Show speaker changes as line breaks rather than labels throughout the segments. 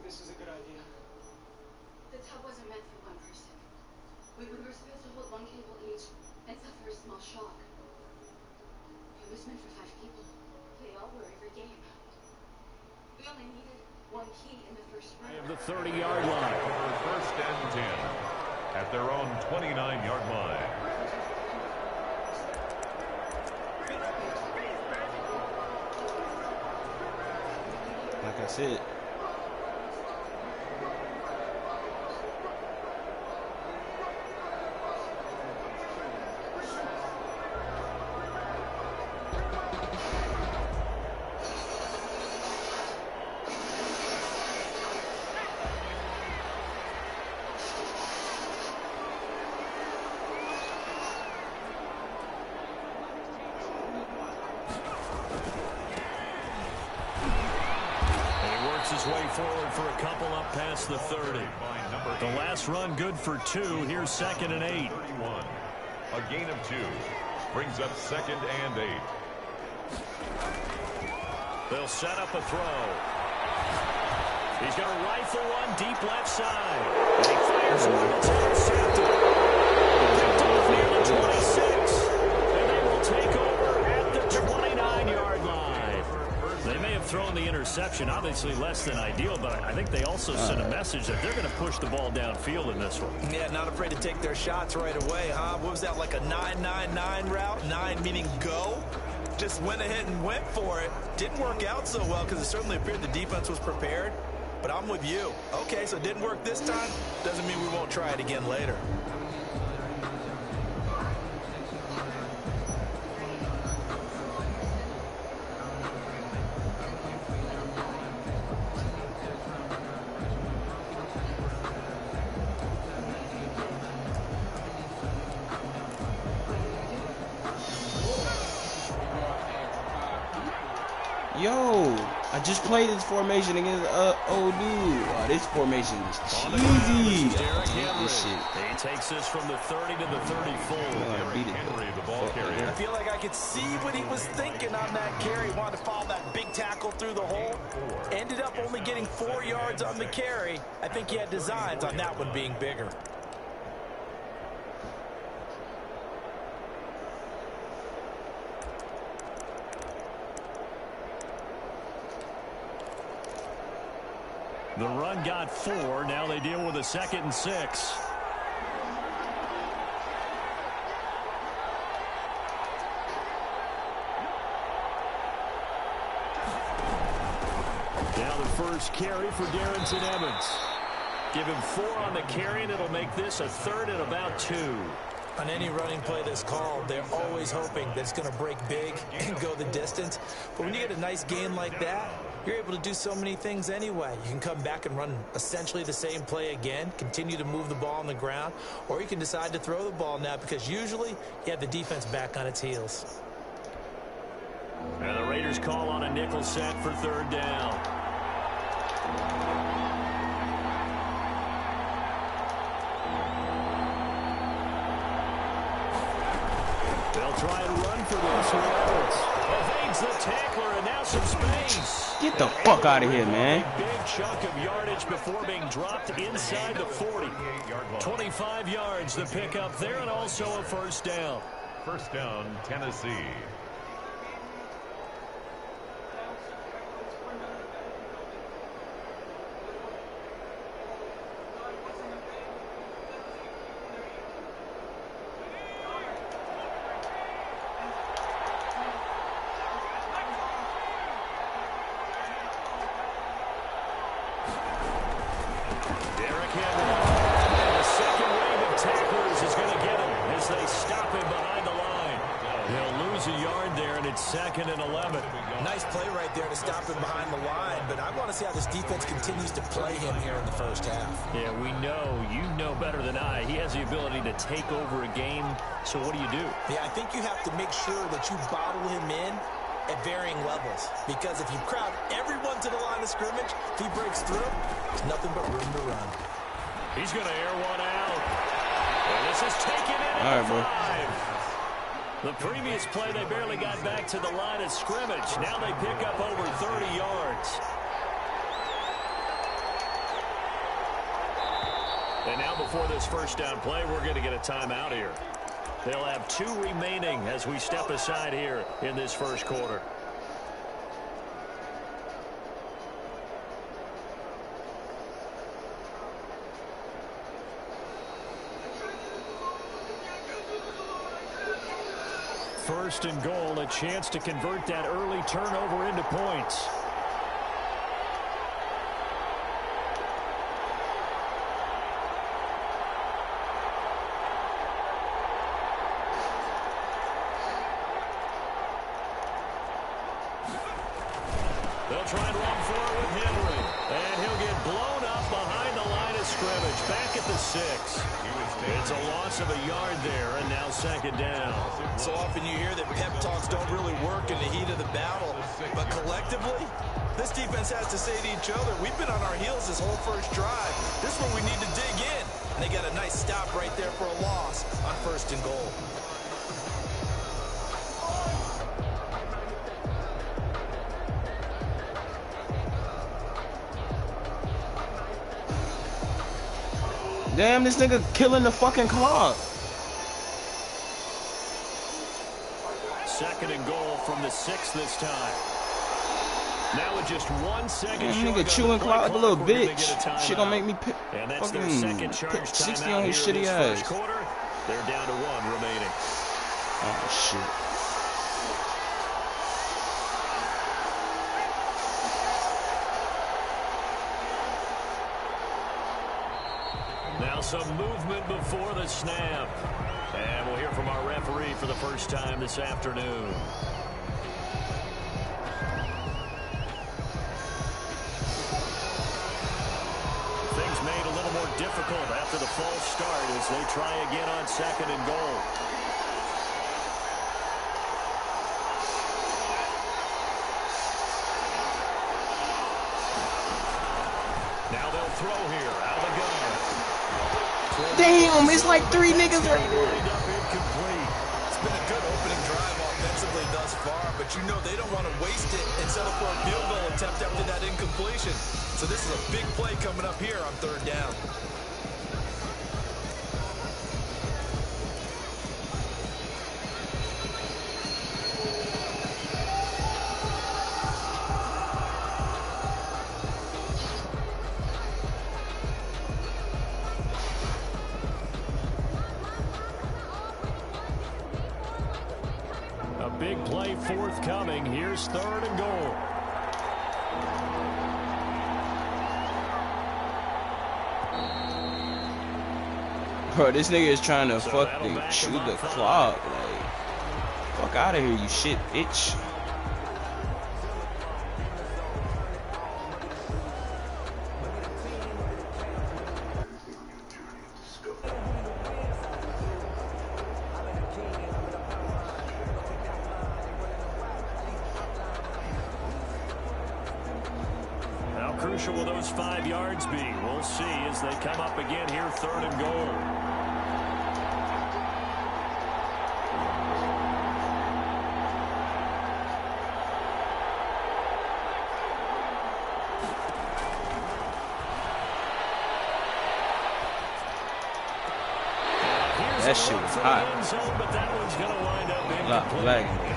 this is a good idea.
The tub wasn't meant for one person. We were supposed to hold one cable each and suffer a small shock. It was meant for 5 people. They all were every game. We only needed one key in the first round.
The 30-yard line.
First and 10 at their own 29-yard line.
Like I said,
his way forward for a couple up past the 30. The last run good for 2. Here's 2nd and 8.
31. A gain of 2 brings up 2nd and 8.
They'll set up a throw. He's going to rifle one deep left side. And he fires one that's intercepted. Picked off near the 26. And they will take over at the 29-yard line. They may have thrown the interception, obviously less than ideal, but I think they also sent a message that they're going to push the ball downfield in this one.
Yeah, not afraid to take their shots right away, huh? What was that, like a 9-9-9 route? 9 meaning go? Just went ahead and went for it. Didn't work out so well because it certainly appeared the defense was prepared. But I'm with you. Okay, so it didn't work this time. Doesn't mean we won't try it again later.
yo, I just played this formation against old dude. Oh, this formation is cheesy. This shit.
He takes this from the 30 to the 34.
Beat it,
Henry, the ball carrier.
I feel like I could see what he was thinking on that carry. Wanted to follow that big tackle through the hole. Ended up only getting 4 yards on the carry. I think he had designs on that one being bigger.
The run got 4. Now they deal with a 2nd and 6. Now the first carry for Darrington Evans. Give him 4 on the carry, and it'll make this a 3rd and about 2.
On any running play that's called, they're always hoping that it's going to break big and go the distance. But when you get a nice gain like that, you're able to do so many things anyway. You can come back and run essentially the same play again, continue to move the ball on the ground, or you can decide to throw the ball now because usually you have the defense back on its heels.
And the Raiders call on a nickel set for 3rd down. They'll try and run for this. Evades the tackler, and now some space.
Get the fuck out of here, man.
A big chunk of yardage before being dropped inside the 40. 25 yards the pickup there, and also a 1st down.
1st down, Tennessee.
A yard there, and it's 2nd and 11.
Nice play right there to stop him behind the line, but I want to see how this defense continues to play him here in the first half.
Yeah, we know. You know better than I. He has the ability to take over a game, so what do you do?
Yeah, I think you have to make sure that you bottle him in at varying levels, because if you crowd everyone to the line of scrimmage, if he breaks through, there's nothing but room to run.
He's going to air one out. And this is taken in at the 5. The previous play, they barely got back to the line of scrimmage. Now they pick up over 30 yards. And now before this first down play, we're going to get a timeout here. They'll have 2 remaining as we step aside here in this first quarter. First and goal, a chance to convert that early turnover into points. They'll try and run for it with Henry. And he'll get blown up behind the line of scrimmage. Back at the 6. It's a loss of a yard there, and now second down.
So often you hear that pep talks don't really work in the heat of the battle. But collectively, this defense has to say to each other, we've been on our heels this whole first drive. This is where we need to dig in. And they got a nice stop right there for a loss on first and goal.
Damn, this nigga killing the fucking clock.
Second and goal from the 6 this time. Now with just 1 second.
Damn, nigga chewing clock like a little bitch. Shit gonna make me fucking put 60 on his shitty ass.
They're down to 1 remaining.
Oh shit.
Now some movement before the snap. And we'll hear from our referee for the first time this afternoon. Things made a little more difficult after the false start as they try again on second and goal. Now they'll throw here out of the gun.
Damn, it's like 3 niggas right there.
It's been a good opening drive offensively thus far, but you know they don't want to waste it and settle for a field goal attempt after that incompletion. So this is a big play coming up here on third down.
Big play forthcoming. Here's third and goal.
Bro, this nigga is trying to fucking shoot the clock. Like, fuck out of here, you shit bitch.
Crucial will those 5 yards be? We'll see as they come up again here, third and goal.
That shit was hot.
But that one's gonna wind up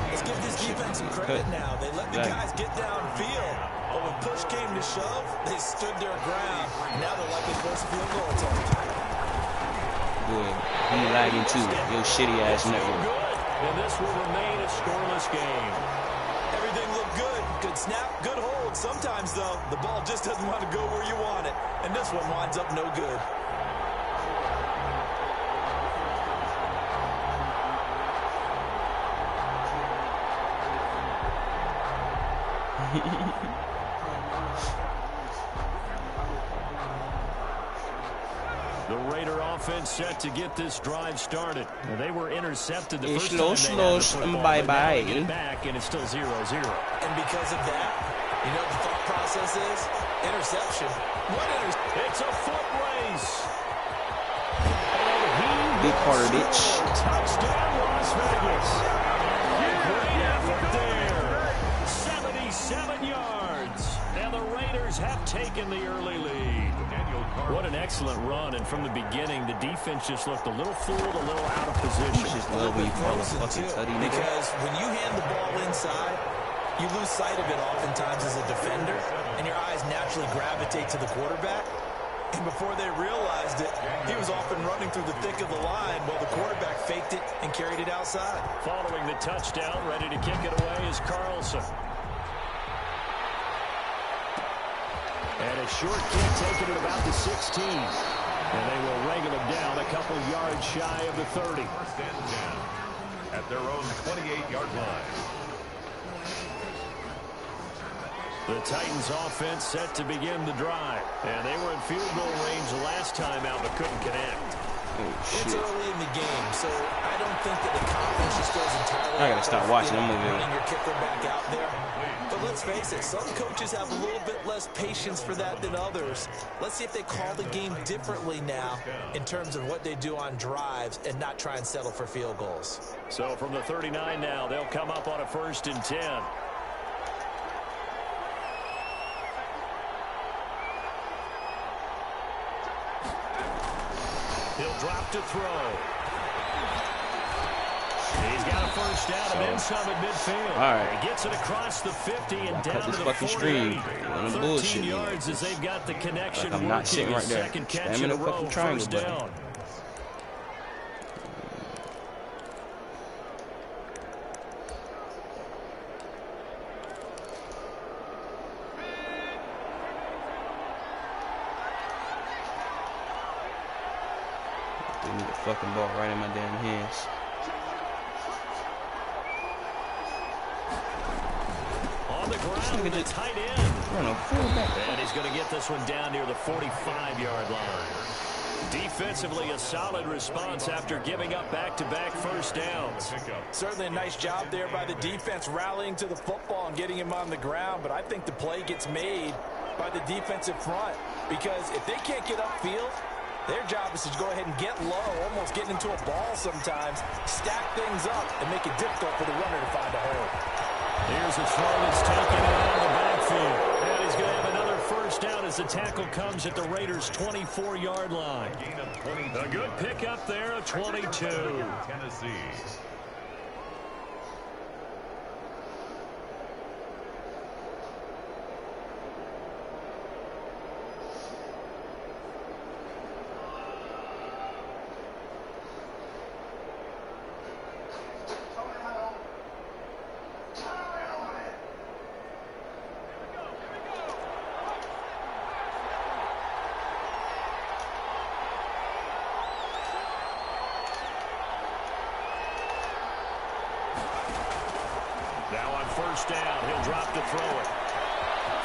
Let's give this defense some credit now. They let the guys get downfield. But when push came to shove, they stood their ground. Now they're likely forced a field goal attempt.
Good. He lagging too. Yo, shitty ass network.
And this will remain a scoreless game.
Everything looked good. Good snap, good hold. Sometimes, though, the ball just doesn't want to go where you want it. And this one winds up no good.
The Raider offense set to get this drive started. They were intercepted the first time
bye-bye.
Get it back, and it's still 0-0.
And because of that, you know what the thought process is? Interception.
It's a foot race.
Big Carter, bitch.
Touchdown, Las Vegas. Great effort there. 77 yards. And the Raiders have taken the early lead.
yellow card.
What an excellent run, and from the beginning, the defense just looked a little fooled, a little out of position.
You just love when you call a fucking tutty, nigga.
Because when you hand the ball inside, you lose sight of it oftentimes as a defender, and your eyes naturally gravitate to the quarterback. And before they realized it, he was off and running through the thick of the line while the quarterback faked it and carried it outside.
Following the touchdown, ready to kick it away is Carlson. And a short kick taken at about the 16. And they will wrangle him down a couple yards shy of the 30.
First and 10 at their own 28-yard line.
The Titans offense set to begin the drive. And they were in field goal range the last time out, but couldn't connect.
Oh,
It's
shit.
early in the game, so I don't think that the confidence just goes entirely.
I gotta stop watching that movie.
Running your kicker back out there. But let's face it, some coaches have a little bit less patience for that than others. Let's see if they call the game differently now in terms of what they do on drives and not try and settle for field goals.
So from the 39 now, they'll come up on a 1st and 10. He'll drop to throw. He's got a first down and then some at midfield.
All right.
He gets it across the 50 and down to
this
the
fucking
48.
stream.
13 yards as they've got the connection
I'm not sitting
working.
right there.
Second catch
Spamming
in a
the
row,
fucking triangle
first
button.
down.
Give me the fucking ball right in my damn hands.
On the ground,
nigga
the
just
tight end.
run a fullback.
And he's going to get this one down near the 45-yard line. Defensively, a solid response after giving up back-to-back first downs.
Certainly a nice job there by the defense rallying to the football and getting him on the ground, but I think the play gets made by the defensive front because if they can't get upfield, their job is to go ahead and get low, almost getting into a ball sometimes, stack things up, and make it difficult for the runner to find a hole.
Here's a throw that's taken out of the backfield. And he's going to have another first down as the tackle comes at the Raiders' 24-yard line. A good pickup there, a 22.
Tennessee.
Now on first down, he'll drop to throw it.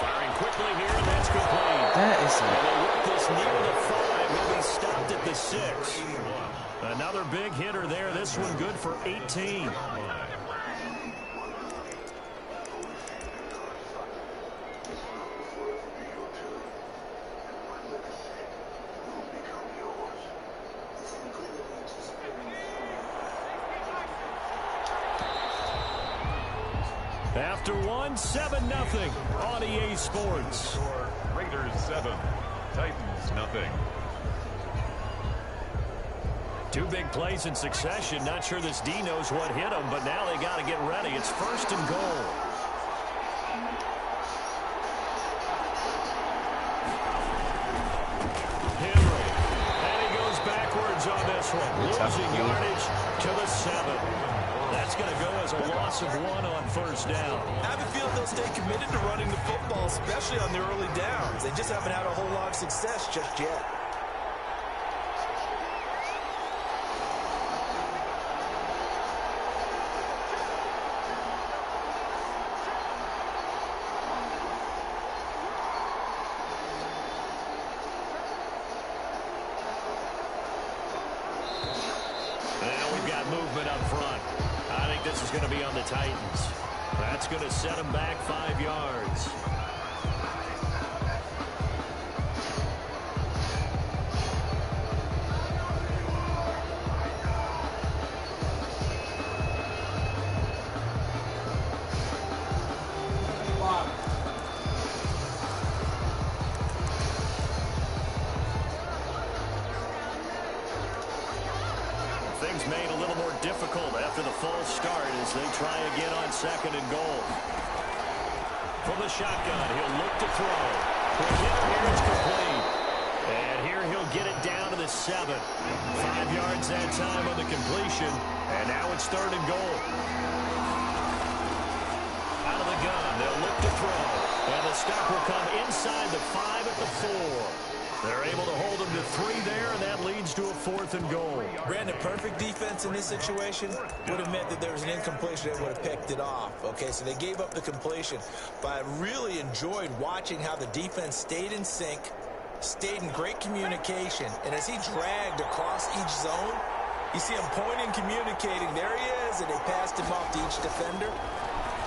Firing quickly here, and that's complete.
That is
And
a
they work this near the 5. He'll be stopped at the 6. Another big hitter there. This one good for 18. After one, 7-0 on EA Sports.
Raiders 7, Titans nothing.
Two big plays in succession. Not sure this D knows what hit him, but now they got to get ready. It's 1st and goal. Henry. And he goes backwards on this one. Losing yardage to the 7. That's going to go as a loss of 1 on first down.
I have a feeling they'll stay committed to running the football, especially on their early downs. They just haven't had a whole lot of success just yet.
Now we've got movement up front. I think this is going to be on the Titans. That's going to set them back 5 yards. false start as they try again on 2nd and goal. From the shotgun, he'll look to throw. Quick hitter here, it's complete. And here he'll get it down to the 7. 5 yards that time on the completion. And now it's 3rd and goal. Out of the gun, they'll look to throw. And the stop will come inside the 5 at the 4. They're able to hold them to 3 there, and that leads to a 4th and goal.
Brandon, perfect defense in this situation would have meant that there was an incompletion that would have picked it off. Okay, so they gave up the completion. But I really enjoyed watching how the defense stayed in sync, stayed in great communication, and as he dragged across each zone, you see him pointing, communicating. There he is, and they passed him off to each defender.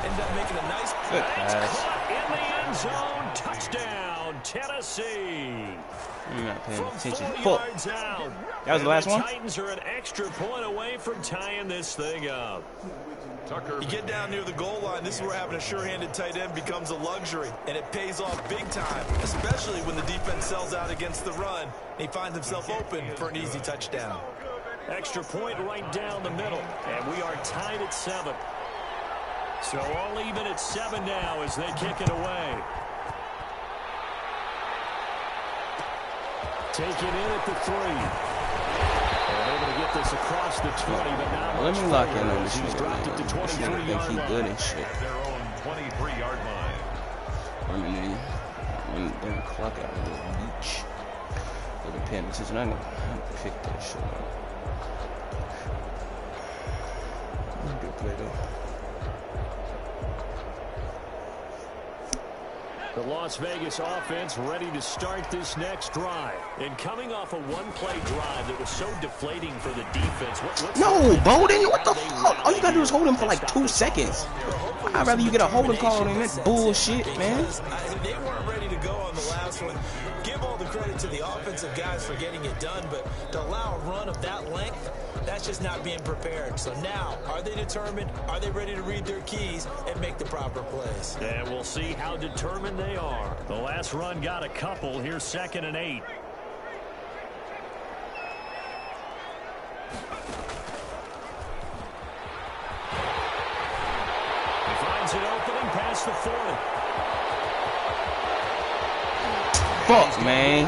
Ended up making a nice
pass. In the end zone, touchdown, Tennessee.
You're not paying attention.
Yards out.
That was the last one?
The Titans are an extra point away from tying this thing up.
You get down near the goal line, this is where having a sure-handed tight end becomes a luxury, and it pays off big time, especially when the defense sells out against the run, and he finds himself open for an easy touchdown.
Extra point right down the middle, and we are tied at 7. So all even at 7 now as they kick it away. Take it in at the 3. They're able to get this across the 20, but now
let me lock in on this
He's
nigga,
dropped it to 23-yard
think he good and shit.
Their own 23-yard line.
When the clock out of the beach. Look at paying attention. I'm gonna pick that shit up. Good play though.
The Las Vegas offense ready to start this next drive. And coming off a one-play drive that was so deflating for the defense.
No, Bowden, what the fuck? All you gotta do is hold him for like 2 seconds. I'd rather you get a holding call than that bullshit, man.
They weren't ready to go on the last one. Give all the credit to the offensive guys for getting it done, but to allow a run of that length, that's just not being prepared. So now, are they determined? Are they ready to read their keys and make the proper plays?
And we'll see how determined they are. The last run got a couple. Here's 2nd and 8. He finds an opening past the 40.
Fuck, man.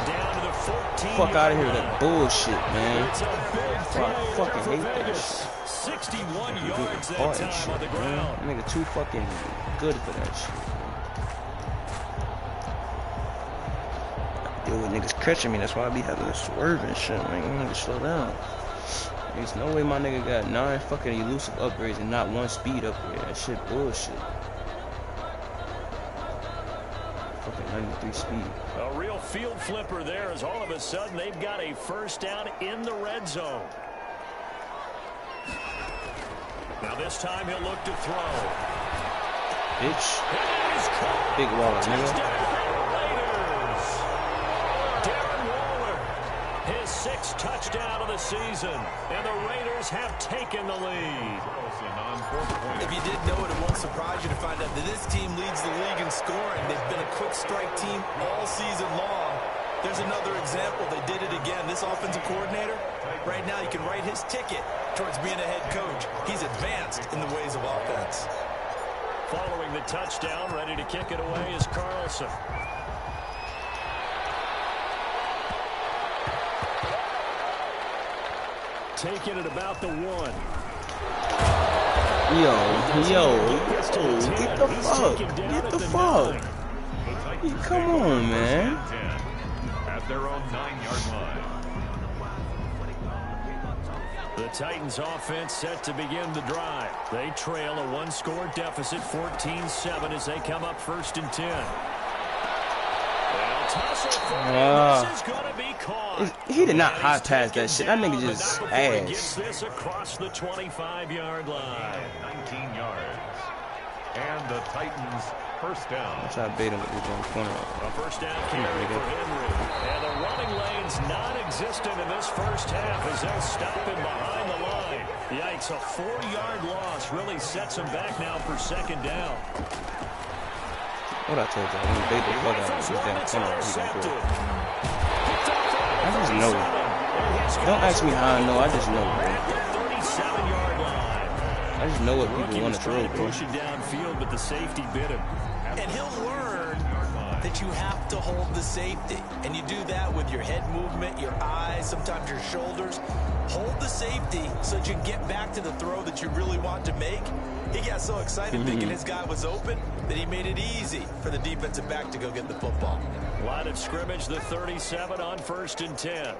Fuck out of here with that bullshit, man. I fucking hate that shit.
61 yards that time
shit,
on the ground.
Man. Nigga too fucking good for that shit. Deal with niggas catching me, that's why I be having to swerve and shit. Like, nigga, slow down. There's no way my nigga got 9 fucking elusive upgrades and not 1 speed upgrade. That shit bullshit. Fucking 93 speed.
A real field flipper there as all of a sudden they've got a first down in the red zone. Now this time he'll look to throw.
Bitch. Big Waller, nigga.
His 6th touchdown of the season, and the Raiders have taken the lead.
If you didn't know it, it won't surprise you to find out that this team leads the league in scoring. They've been a quick strike team all season long. There's another example. They did it again. This offensive coordinator, right now you can write his ticket towards being a head coach. He's advanced in the ways of offense.
Following the touchdown, ready to kick it away is Carlson. Taking it about the 1.
Get the fuck. Come on, man.
At their own 9-yard line.
The Titans offense set to begin the drive. They trail a 1-score deficit, 14-7 as they come up 1st and 10. This is going to be caught.
He did not high pass that shit. That nigga just ass.
Gets this across the 25-yard line.
19 yards. And the Titans first down.
I try to bait him with his own corner.
A first down carry for Henry. And the running lane's non-existent in this first half as they'll stop him behind the line. Yikes, a 4-yard loss really sets him back now for 2nd down.
What I told y'all, when you bait the fuck out of his damn corner, he gonna do it. I just know. Don't ask me how I know, I just know, bro.
37-yard line.
I just know what
The
people
rookie
want
was
to
trying
throw,
to
bro.
push it downfield, but the safety bit him.
And he'll learn that you have to hold the safety. And you do that with your head movement, your eyes, sometimes your shoulders. Hold the safety so that you can get back to the throw that you really want to make. He got so excited thinking his guy was open that he made it easy for the defensive back to go get the football.
Line of scrimmage, the 37 on 1st and 10.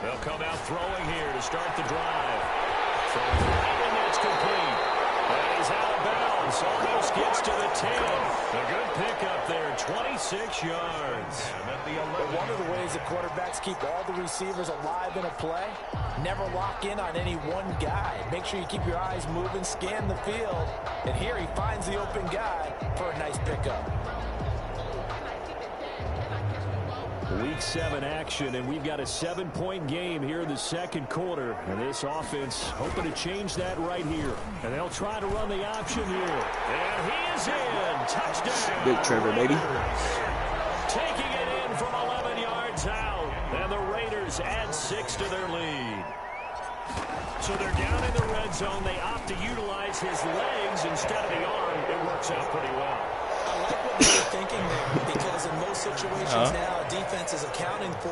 They'll come out throwing here to start the drive. Throws right, and that's complete. And he's out of bounds. Almost gets to the 10. A good pickup there, 26 yards.
But one of the ways that quarterbacks keep all the receivers alive in a play, never lock in on any one guy. Make sure you keep your eyes moving, scan the field. And here he finds the open guy for a nice pickup.
Week 7 action, and we've got a 7-point game here in the second quarter. And this offense hoping to change that right here. And they'll try to run the option here. And he is in. Touchdown.
Big Trevor, baby.
Taking it in from 11 yards out. And the Raiders add 6 to their lead. So they're down in the red zone. They opt to utilize his legs instead of the arm. It works out pretty well.
I like what they were thinking there, because in most situations now, defense is accounting for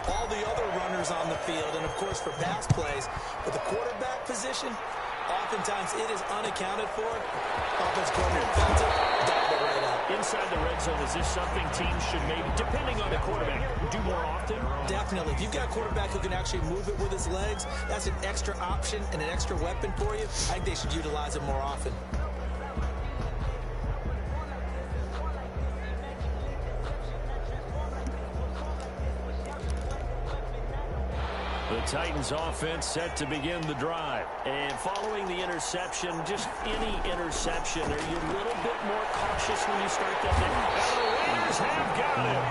all the other runners on the field and, of course, for pass plays. But the quarterback position, oftentimes it is unaccounted for. Offense coordinator felt it, dialed it right out.
Inside the red zone, is this something teams should maybe, depending on the quarterback, do more often?
Definitely. If you've got a quarterback who can actually move it with his legs, that's an extra option and an extra weapon for you. I think they should utilize it more often.
The Titans offense set to begin the drive. And following the interception, just any interception, are you a little bit more cautious when you start that thing? And the Raiders have got him.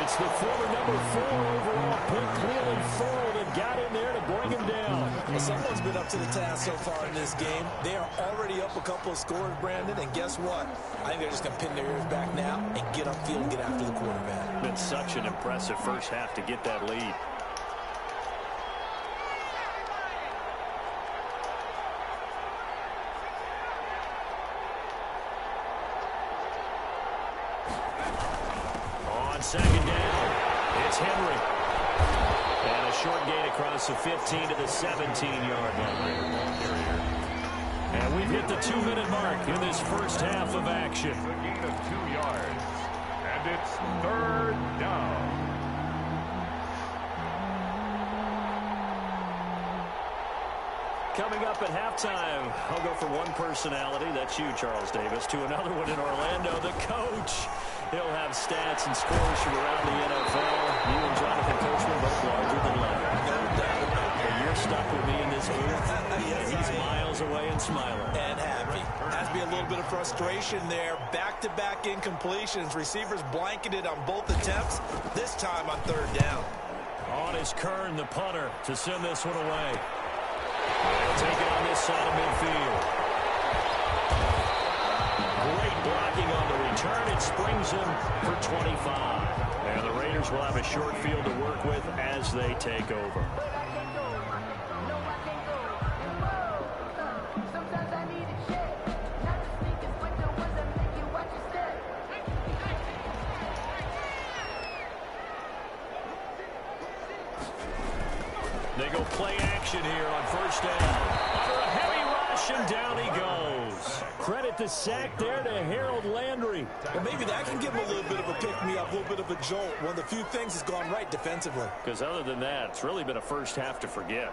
It's the former number 4 overall pick, Cleveland Ferrell, that got in there to bring him down.
Well, someone's been up to the task so far in this game. They are already up a couple of scores, Brandon, and guess what? I think they're just going to pin their ears back now and get upfield and get after the quarterback.
Been such an impressive first half to get that lead. Second down. It's Henry. And a short gain across the 15 to the 17-yard line. And we've hit the 2-minute mark in this first half of action.
A gain of 2 yards. And it's 3rd down.
Coming up at halftime, I'll go from one personality, that's you, Charles Davis, to another one in Orlando, the coach. He'll have stats and scores from around the NFL. You and Jonathan Coachman both larger than life. And you're stuck with me in this booth. And he's miles away and smiling.
And happy. Has to be a little bit of frustration there. Back-to-back incompletions. Receivers blanketed on both attempts, this time on 3rd down.
On is Kern, the punter, to send this one away. They'll take it on this side of midfield. Great blocking on the return. It springs him for 25. And the Raiders will have a short field to work with as they take over. They go play action here on 1st down. Under a heavy rush, and down he goes. Credit the sack there to Harold Landry.
Well, maybe that can give him a little bit of a pick-me-up, a little bit of a jolt. One of the few things that's gone right defensively.
Because other than that, it's really been a first half to forget.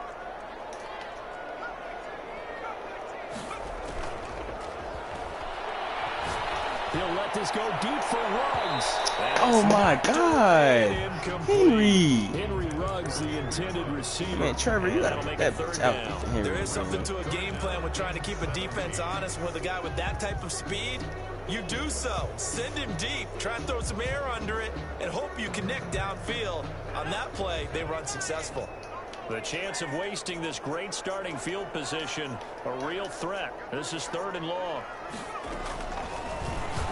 He'll let this go deep for Ruggs.
Oh my God, Henry.
Henry Ruggs, the intended receiver.
Man, Trevor, you gotta put that bitch out there for Henry.
There is something to a game plan with trying to keep a defense honest with a guy with that type of speed. You do so. Send him deep. Try and throw some air under it and hope you connect downfield. On that play, they run successful.
The chance of wasting this great starting field position, a real threat. This is 3rd and long.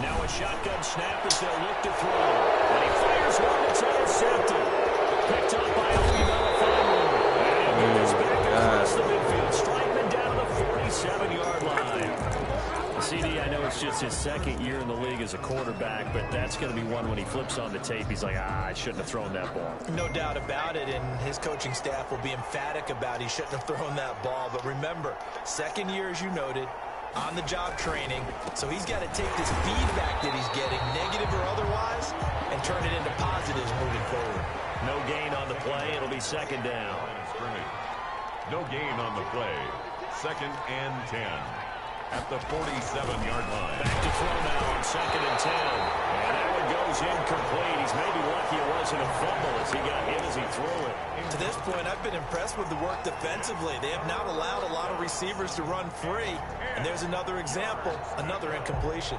Now a shotgun snap as they'll look to throw. And he fires one that's intercepted. Picked up by Obi Melifonwu. And he'll get this back across the midfield, striking it down to the 47-yard line. CD, I know it's just his second year in the league as a quarterback, but that's going to be one when he flips on the tape. He's like, I shouldn't have thrown that ball.
No doubt about it, and his coaching staff will be emphatic about he shouldn't have thrown that ball. But remember, second year, as you noted, on-the-job training, so he's got to take this feedback that he's getting, negative or otherwise, and turn it into positives moving forward.
No gain on the play. It'll be second down.
No gain on the play. 2nd and 10. At the 47-yard line.
Back to throw now on 2nd and 10. And that one goes incomplete. He's maybe lucky it wasn't a fumble as he got hit as he threw it.
To this point, I've been impressed with the work defensively. They have not allowed a lot of receivers to run free. And there's another example, another incompletion.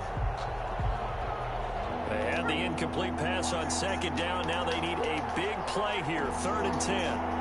They had the incomplete pass on 2nd down. Now they need a big play here, 3rd and 10.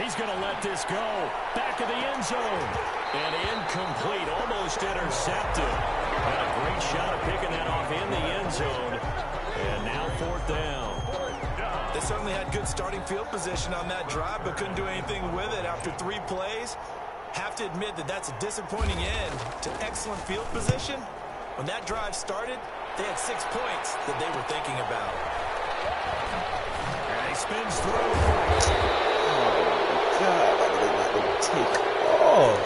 He's going to let this go. Back of the end zone. And incomplete, almost intercepted. Had a great shot of picking that off in the end zone. And now 4th down.
They certainly had good starting field position on that drive, but couldn't do anything with it after 3 plays. Have to admit that that's a disappointing end to excellent field position. When that drive started, they had 6 points that they were thinking about.
And he spins through.
God, take off.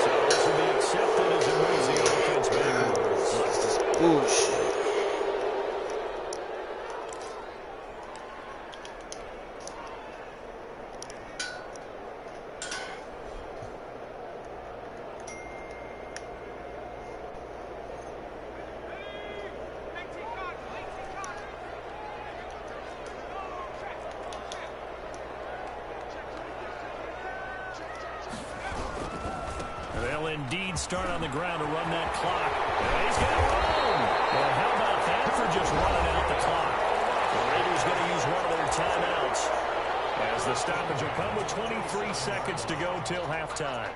So this will be accepted as a losing offense backwards.
Bullshit.
They'll indeed start on the ground to run that clock. And he's going to run. Well, how about that for just running out the clock? The Raiders going to use one of their timeouts as the stoppage will come with 23 seconds to go till halftime.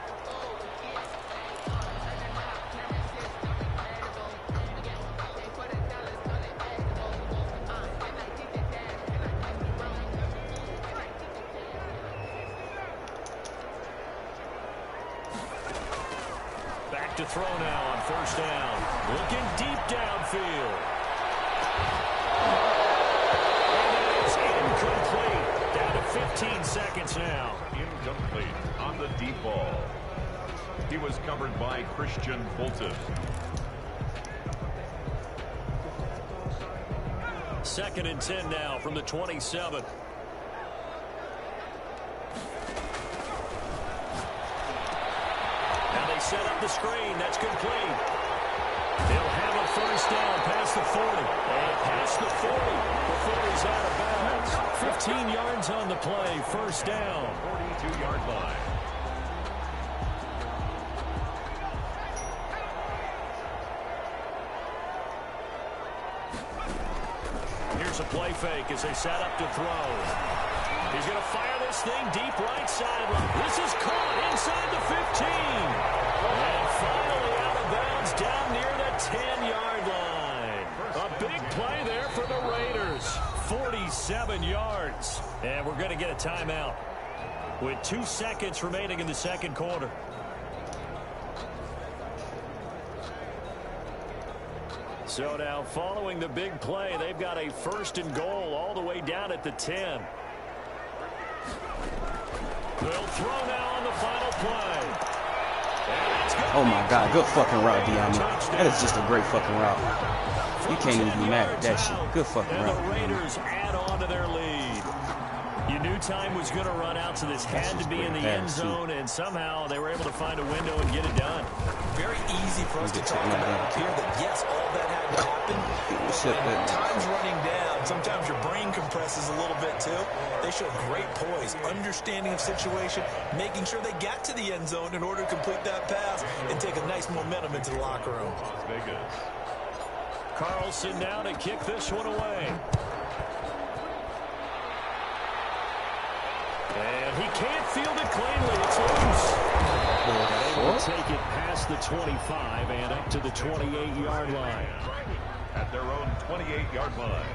To throw now on 1st down. Looking deep downfield. And it's incomplete. Down to 15 seconds now.
Incomplete on the deep ball. He was covered by Christian Fulton.
2nd and 10 now from the 27. Set up the screen. That's complete. They'll have a 1st down past the 40. And past the 40 before he's out of bounds. 15 yards on the play. 1st down.
42-yard line.
Here's a play fake as they set up to throw. He's going to fire this thing deep right sideline. This is caught inside the 15. And finally out of bounds down near the 10-yard line. A big play there for the Raiders. 47 yards. And we're going to get a timeout with 2 seconds remaining in the 2nd quarter. So now following the big play, they've got a 1st and goal all the way down at the 10. They'll throw now on the final play.
Oh my God, good fucking route, Diami. That is just a great fucking route. You can't even be mad at that shit. Good fucking route.
And the Raiders add on to their lead. You knew time was going to run out, so this had to be in the end zone, and somehow they were able to find a window and get it done.
Very easy for us to talk about here that, yes, all that had to happen. When time's running down, sometimes your brain compresses a little bit too. They showed great poise, understanding of situation, making sure they got to the end zone in order to complete that pass and take a nice momentum into the locker room.
Las Vegas.
Carlson now to kick this one away. can't field it cleanly. It's loose. Able to take it past the 25 and up to the 28-yard line.
At their own 28-yard line.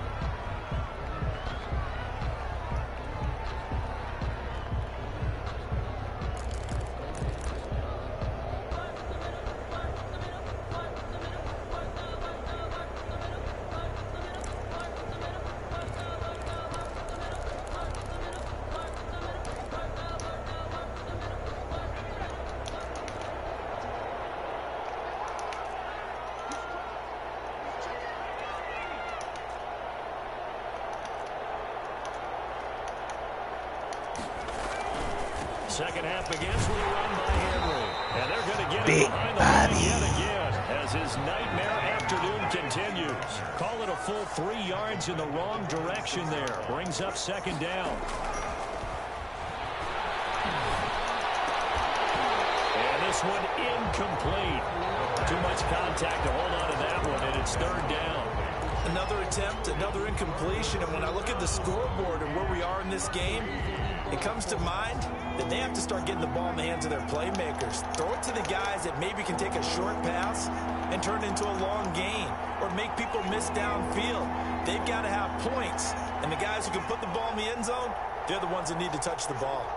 Second half begins with a run by Henry. And they're going to get him behind the line yet again as his nightmare afternoon continues. Call it a full 3 yards in the wrong direction there. Brings up second down. And this one incomplete. Too much contact to hold on to that one, and it's third down.
Another attempt, another incompletion, and when I look at the scoreboard and where we are in this game, it comes to mind that they have to start getting the ball in the hands of their playmakers. Throw it to the guys that maybe can take a short pass and turn it into a long gain or make people miss downfield. They've got to have points, and the guys who can put the ball in the end zone, they're the ones that need to touch the ball.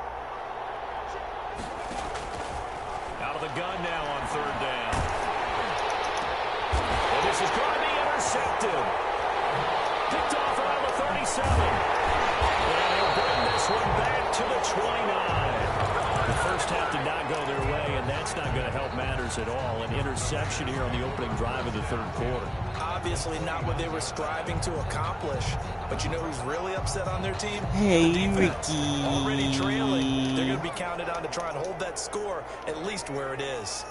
Out of the gun now on third down. And this is going to be intercepted. Picked off around the 37. And they'll bring this one back to the 29. The first half did not go their way, and that's not going to help matters at all. An interception here on the opening drive of the third quarter.
Obviously not what they were striving to accomplish. But you know who's really upset on their team?
Hey,
the defense.
Ricky.
Already trailing. They're going to be counted on to try and hold that score at least where it is.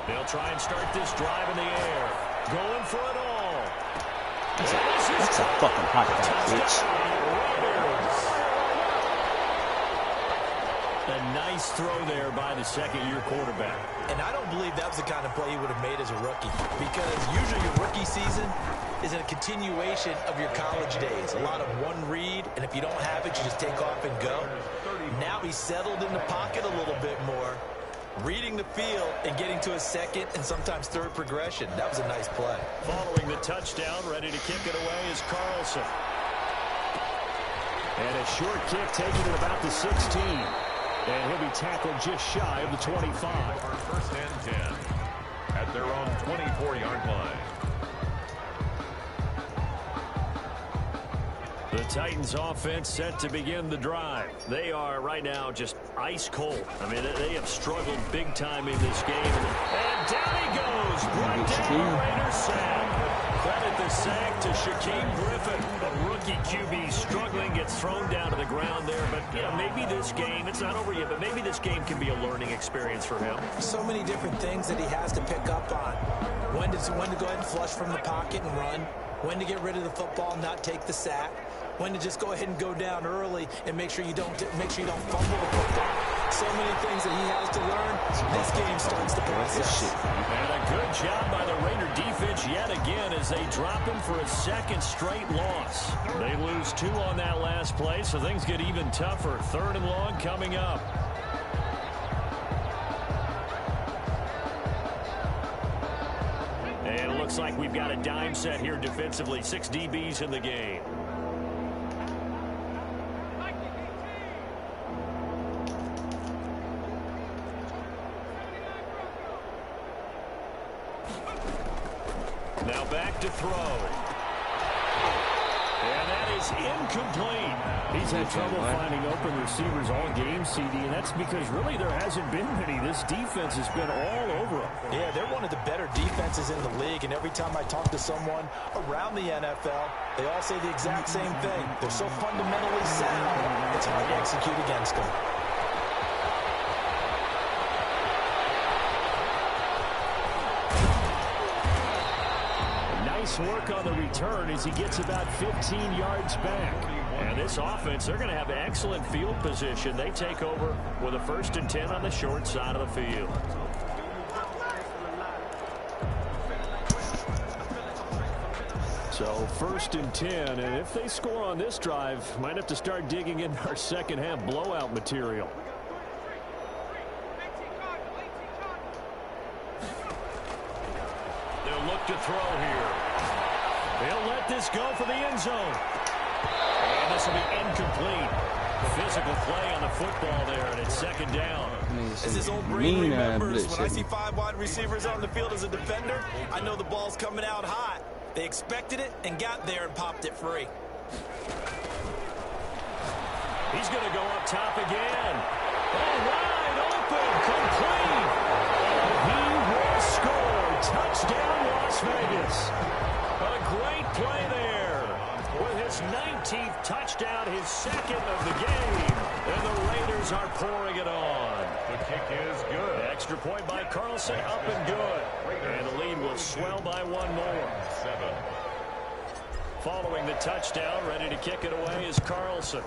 They'll try and start this drive in the air. Going for it all.
That's a fucking hot dog, bitch.
A nice throw there by the second-year quarterback.
And I don't believe that was the kind of play he would have made as a rookie, because usually your rookie season is a continuation of your college days. A lot of one read, and if you don't have it, you just take off and go. Now he's settled in the pocket a little bit more, reading the field and getting to a second and sometimes third progression. That was a nice play.
Following the touchdown, ready to kick it away is Carlson. And a short kick taken at about the 16. And he'll be tackled just shy of the 25.
First and 10 at their own 24-yard line.
The Titans offense set to begin the drive. They are right now just ice cold. I mean, they have struggled big time in this game. And down he goes. Brought down Raiders sack. Credit the sack to Shaquem Griffin. A rookie QB struggling, gets thrown down to the ground there. But, you know, maybe this game, it's not over yet, but maybe this game can be a learning experience for him.
So many different things that he has to pick up on. When to go ahead and flush from the pocket and run. When to get rid of the football and not take the sack. When to just go ahead and go down early and make sure you don't fumble the football. So many things that he has to learn. This game starts the process.
And a good job by the Raider defense yet again as they drop him for a second straight loss. They lose 2 on that last play, so things get even tougher. Third and long coming up. And it looks like we've got a dime set here defensively. 6 DBs in the game. Now back to throw. And that is incomplete. He's had trouble finding open receivers all game, CD, and that's because really there hasn't been many. This defense has been all over him.
Yeah, they're one of the better defenses in the league, and every time I talk to someone around the NFL, they all say the exact same thing. They're so fundamentally sound, it's hard to execute against them.
Work on the return as he gets about 15 yards back. And this offense, they're going to have excellent field position. They take over with a 1st and 10 on the short side of the field. So 1st and 10, and if they score on this drive, might have to start digging in our second half blowout material. They'll look to throw here. They'll let this go for the end zone. And this will be incomplete. Physical play on the football there, and it's 2nd down.
As this old brain remembers, when I see 5 wide receivers on the field as a defender, I know the ball's coming out hot. They expected it and got there and popped it free.
He's going to go up top again. Oh, wide open, complete. He will score. Touchdown, Las Vegas. A great play there. With his 19th touchdown, his 2nd of the game. And the Raiders are pouring it on.
The kick is good.
Extra point by Carlson, up and good. And the lead will swell by 1 more.
7.
Following the touchdown, ready to kick it away is Carlson.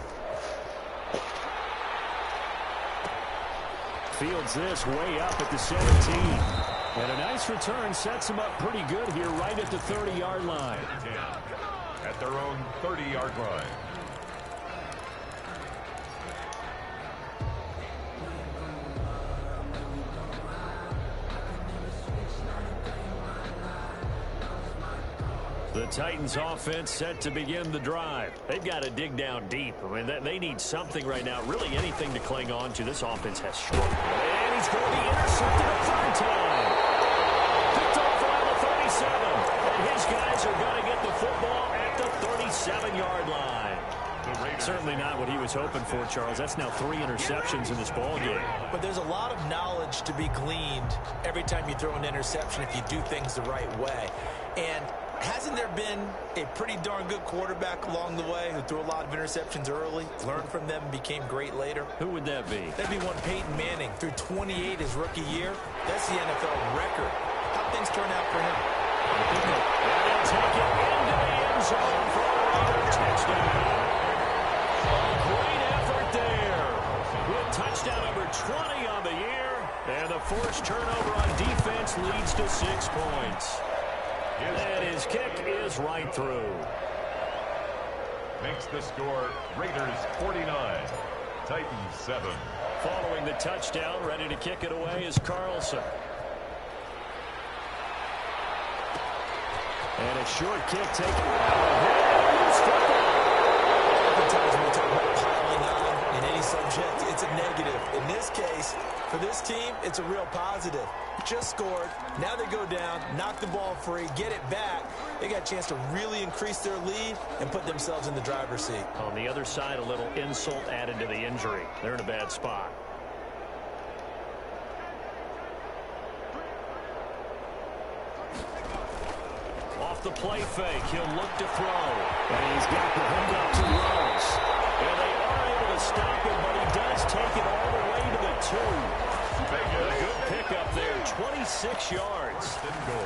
Fields this way up at the 17. And a nice return sets him up pretty good here right at the 30-yard line.
10. At their own 30-yard line.
The Titans offense set to begin the drive. They've got to dig down deep. I mean, they need something right now, really anything to cling on to. This offense has struggled. And he's going to be intercepted a 3rd time. Picked off around the 37. And his guys are going to get the football at the 37-yard line. Certainly not what he was hoping for, Charles. That's now 3 interceptions in this ball game.
But there's a lot of knowledge to be gleaned every time you throw an interception if you do things the right way. And hasn't there been a pretty darn good quarterback along the way who threw a lot of interceptions early, learned from them, became great later?
Who would that be?
That'd be one Peyton Manning. Threw 28 his rookie year. That's the NFL record. How'd things turn out for him?
And they'll take it into the end zone for a Raider touchdown. A great effort there. With touchdown number 20 on the year. And the forced turnover on defense leads to 6 points. And his kick is right through.
Makes the score Raiders 49, Titans 7.
Following the touchdown, ready to kick it away is Carlson. And a short kick taken
Oftentimes when we talk about piling on in any subject, it's a negative. In this case, for this team, it's a real positive. Just scored. Now they go down, knock the ball free, get it back. They got a chance to really increase their lead and put themselves in the driver's seat.
On the other side, a little insult added to the injury. They're in a bad spot. Off the play fake, he'll look to throw. And he's got the handoff to Rose. And they are able to stop him, but he does take it all the way to the 2. A good pickup there, 26 yards.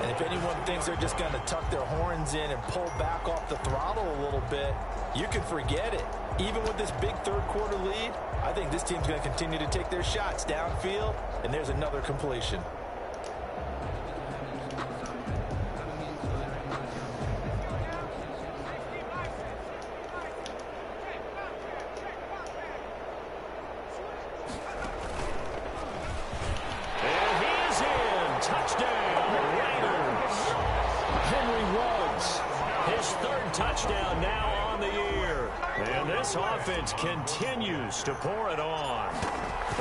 And if anyone thinks they're just going to tuck their horns in and pull back off the throttle a little bit, you can forget it. Even with this big third-quarter lead, I think this team's going to continue to take their shots downfield, and there's another completion.
Touchdown now on the year. And this offense continues to pour it on.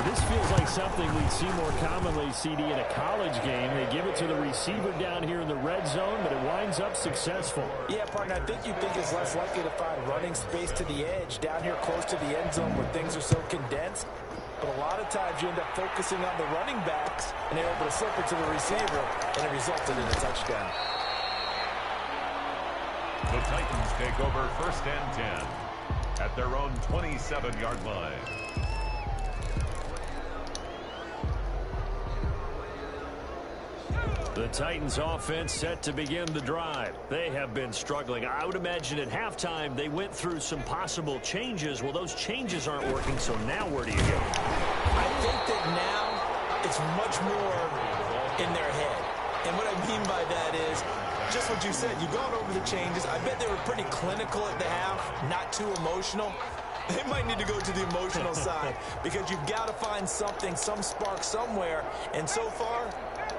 This feels like something we'd see more commonly, CD, in a college game. They give it to the receiver down here in the red zone, but it winds up successful.
Yeah, partner, I think you think it's less likely to find running space to the edge down here close to the end zone where things are so condensed. But a lot of times you end up focusing on the running backs, and they're able to slip it to the receiver, and it resulted in a touchdown.
The Titans take over 1st and 10 at their own 27-yard line.
The Titans offense set to begin the drive. They have been struggling. I would imagine at halftime they went through some possible changes. Well, those changes aren't working, so now where do you go?
I think that now it's much more in their head. And what I mean by that is just what you said. You've gone over the changes. I bet they were pretty clinical at the half, not too emotional. They might need to go to the emotional side because you've got to find something, some spark somewhere. And so far,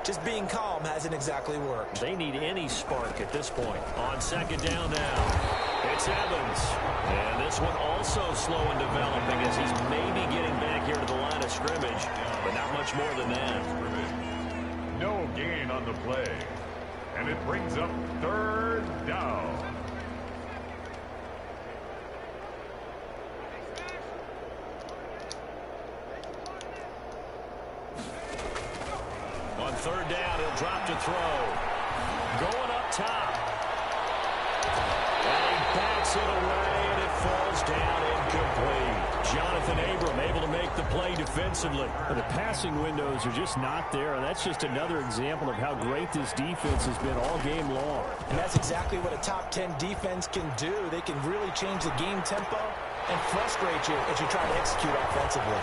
just being calm hasn't exactly worked.
They need any spark at this point. On second down now, it's Evans. And this one also slow in developing as he's maybe getting back here to the line of scrimmage, but not much more than that.
No gain on the play. And it brings up third down.
On third down, he'll drop to throw. Going up top. And he backs it away, and it falls down incomplete. Jonathan Abram able to make the play defensively. The passing windows are just not there, and that's just another example of how great this defense has been all game long.
And that's exactly what a top 10 defense can do. They can really change the game tempo and frustrate you as you try to execute offensively.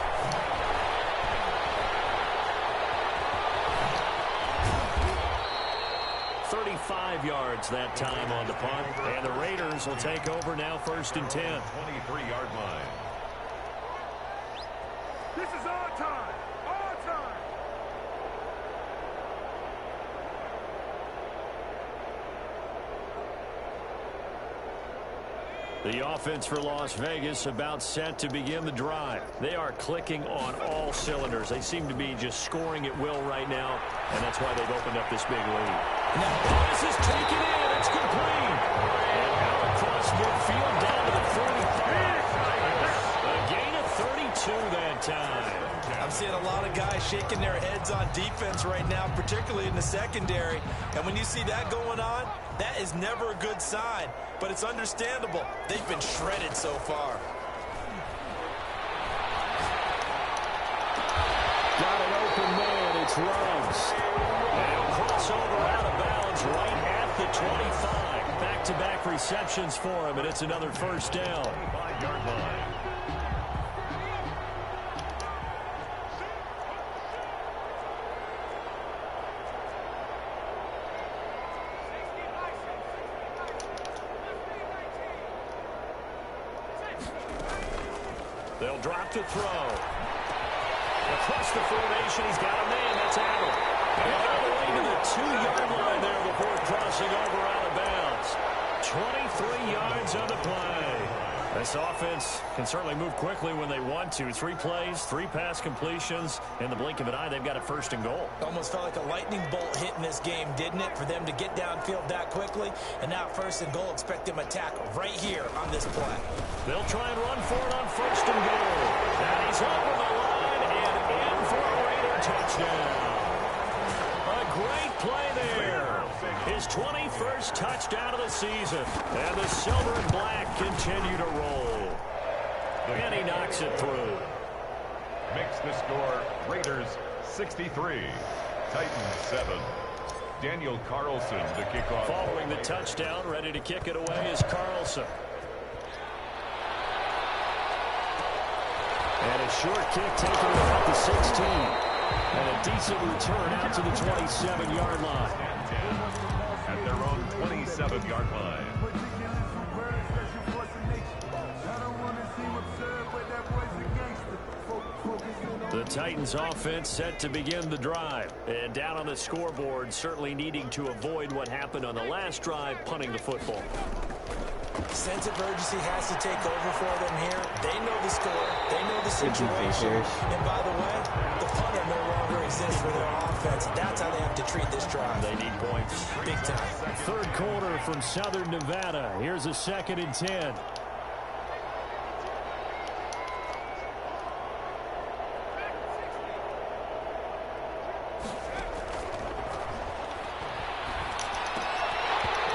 35 yards that time on the punt. And the Raiders will take over now, 1st and 10.
23-yard line.
This is our time. Our time.
The offense for Las Vegas about set to begin the drive. They are clicking on all cylinders. They seem to be just scoring at will right now, and that's why they've opened up this big lead. Now, this is taken in. It's complete. And out across midfield down to the 45. A gain of 32 that time.
I'm seeing a lot of guys shaking their heads on defense right now, particularly in the secondary. And when you see that going on, that is never a good sign. But it's understandable. They've been shredded so far.
Got an open man. It's Ruggs. And he'll cross over out of bounds right at the 25. Back-to-back receptions for him, and it's another first down.
5-yard line.
They'll drop to throw. Across the formation, he's got a man. That's Allen. And all the way to the 2-yard line there before crossing over out of bounds. 23 yards on the play. This offense can certainly move quickly when they want to. 3 plays, 3 pass completions. In the blink of an eye, they've got a 1st and goal.
Almost felt like a lightning bolt hit in this game, didn't it? For them to get downfield that quickly. And now 1st and goal, expect them to tackle right here on this play.
They'll try and run for it on 1st and goal. And he's over the line and in for a Raider touchdown. A great play there. His 21st touchdown of the season. And the silver and black continue to roll. And he knocks it through.
Makes the score Raiders 63, Titans 7. Daniel Carlson to kick off.
Following the touchdown, ready to kick it away is Carlson. And a short kick taken about the 16. And a decent return out to the 27-yard line.
At their own 27-yard line.
The Titans offense set to begin the drive. And down on the scoreboard, certainly needing to avoid what happened on the last drive, punting the football.
Sense of urgency has to take over for them here. They know the score. They know the situation. And by the way, the punter no longer exists for their offense. That's how they have to treat this drive.
They need points.
Big time.
3rd quarter from Southern Nevada. Here's a 2nd and 10.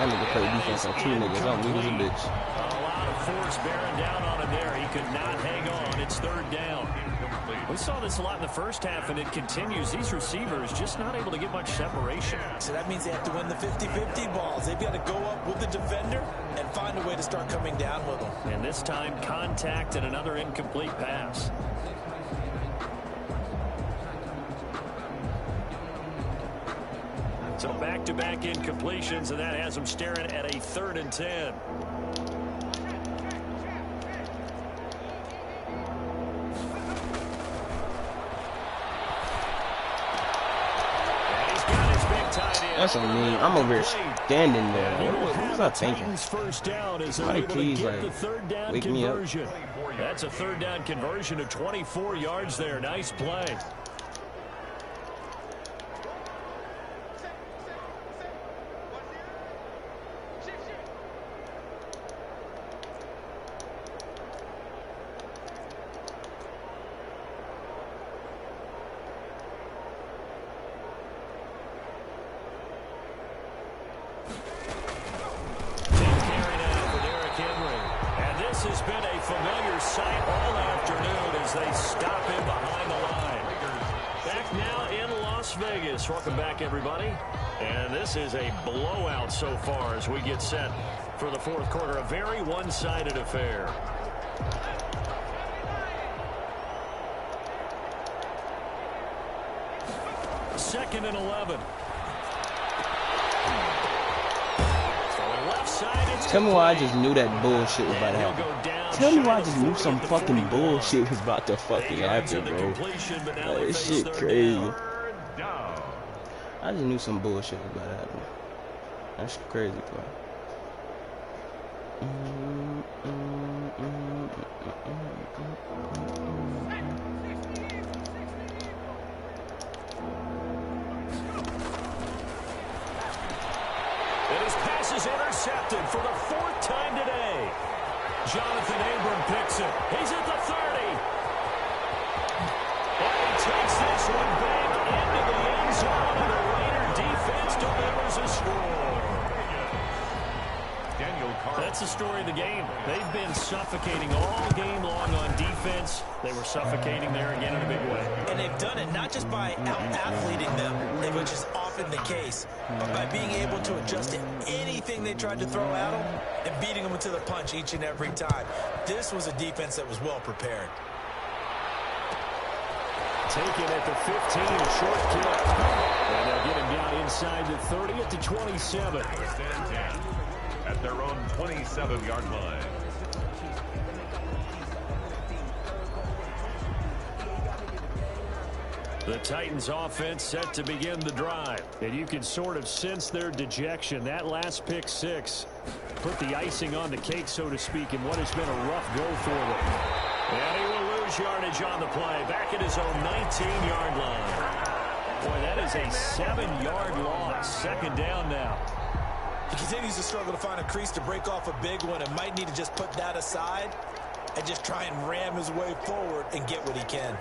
I need to play defense on 2 niggas. I'm weak as a bitch.
A lot of force bearing down on him there. He could not hang on. It's 3rd down. We saw this a lot in the first half, and it continues. These receivers just not able to get much separation.
So that means they have to win the 50-50 balls. They've got to go up with the defender and find a way to start coming down with them.
And this time, contact and another incomplete pass. So back-to-back incompletions, and that has them staring at a 3rd and 10.
That's what I mean. I'm over here standing there. What was I thinking? Somebody please, like, wake me up.
That's a 3rd down conversion of 24 yards there. Nice play.
Has been a familiar sight all afternoon as they stop him behind the line.
Back now in Las Vegas. Welcome back, everybody. And this is a blowout so far as we get set for the 4th quarter. A very one-sided affair. Second and 11.
Tell me why I just knew that bullshit was about to happen. Tell me why I just knew some fucking bullshit was about to fucking happen, bro. Like, this shit crazy. I just knew some bullshit was about to happen. That's crazy, bro.
Intercepted for the 4th time today. Jonathan Abram picks it. He's at the 30. And he takes this one back into the end zone, and the Raider defense delivers a score.
That's the story of the game. They've been suffocating all game long on defense. They were suffocating there again in a big way.
And they've done it not just by out-athleting them, which is often the case, but by being able to adjust to anything they tried to throw at them and beating them to the punch each and every time. This was a defense that was well prepared.
Taken at the 15, a short kick. And they'll get him down inside the 30 at the 27.
At their own 27-yard line.
The Titans offense set to begin the drive. And you can sort of sense their dejection. That last pick 6 put the icing on the cake, so to speak, in what has been a rough go for them. And he will lose yardage on the play. Back at his own 19-yard line. Boy, that is a 7-yard loss. 2nd down now.
He continues to struggle to find a crease to break off a big one and might need to just put that aside and just try and ram his way forward and get what he can.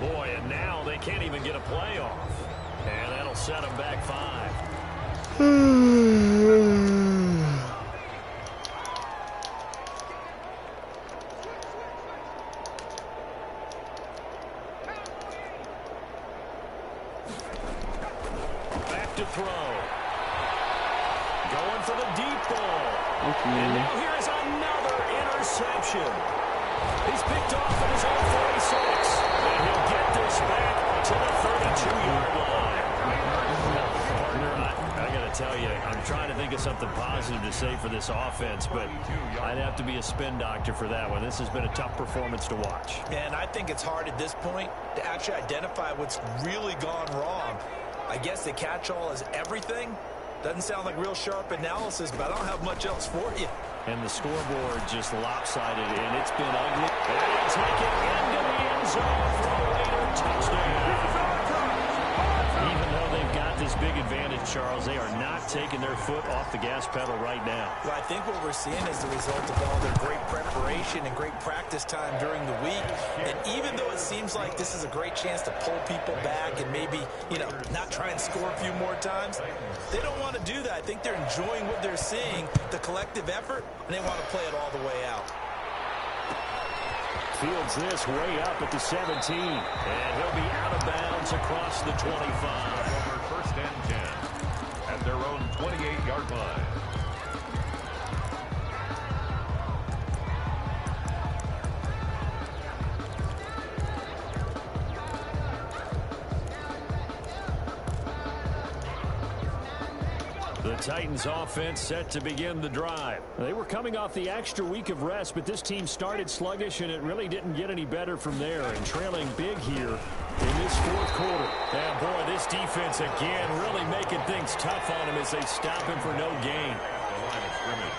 Boy, and now they can't even get a play off. And that'll set them back 5. Back to throw. Going for the deep ball. And now here is another interception. He's picked off at his own 46. And he'll get this back to the 32-yard line. I got to tell you, I'm trying to think of something positive to say for this offense, but I'd have to be a spin doctor for that one. This has been a tough performance to watch.
And I think it's hard at this point to actually identify what's really gone wrong. I guess the catch-all is everything. Doesn't sound like real sharp analysis, but I don't have much else for you.
And the scoreboard just lopsided, and it's been ugly. And he'll take it into the end zone for a Raider touchdown. Even though they've got this big advantage, Charles, they are not taking their foot off the gas pedal right now.
Well, I think what we're seeing is the result of all their great preparation and great practice time during the week. And even though it seems like this is a great chance to pull people back and maybe, not try and score a few more times, they don't want to do that. I think they're enjoying what they're seeing, the collective effort, and they want to play it all the way out.
Fields this way up at the 17. And he'll be out of bounds across the 25.
Over 1st and 10 at their own 28-yard line.
The Titans offense set to begin the drive. They were coming off the extra week of rest, but this team started sluggish, and it really didn't get any better from there, and trailing big here in this 4th quarter. And boy, this defense again really making things tough on him as they stop him for no gain.
The line of scrimmage.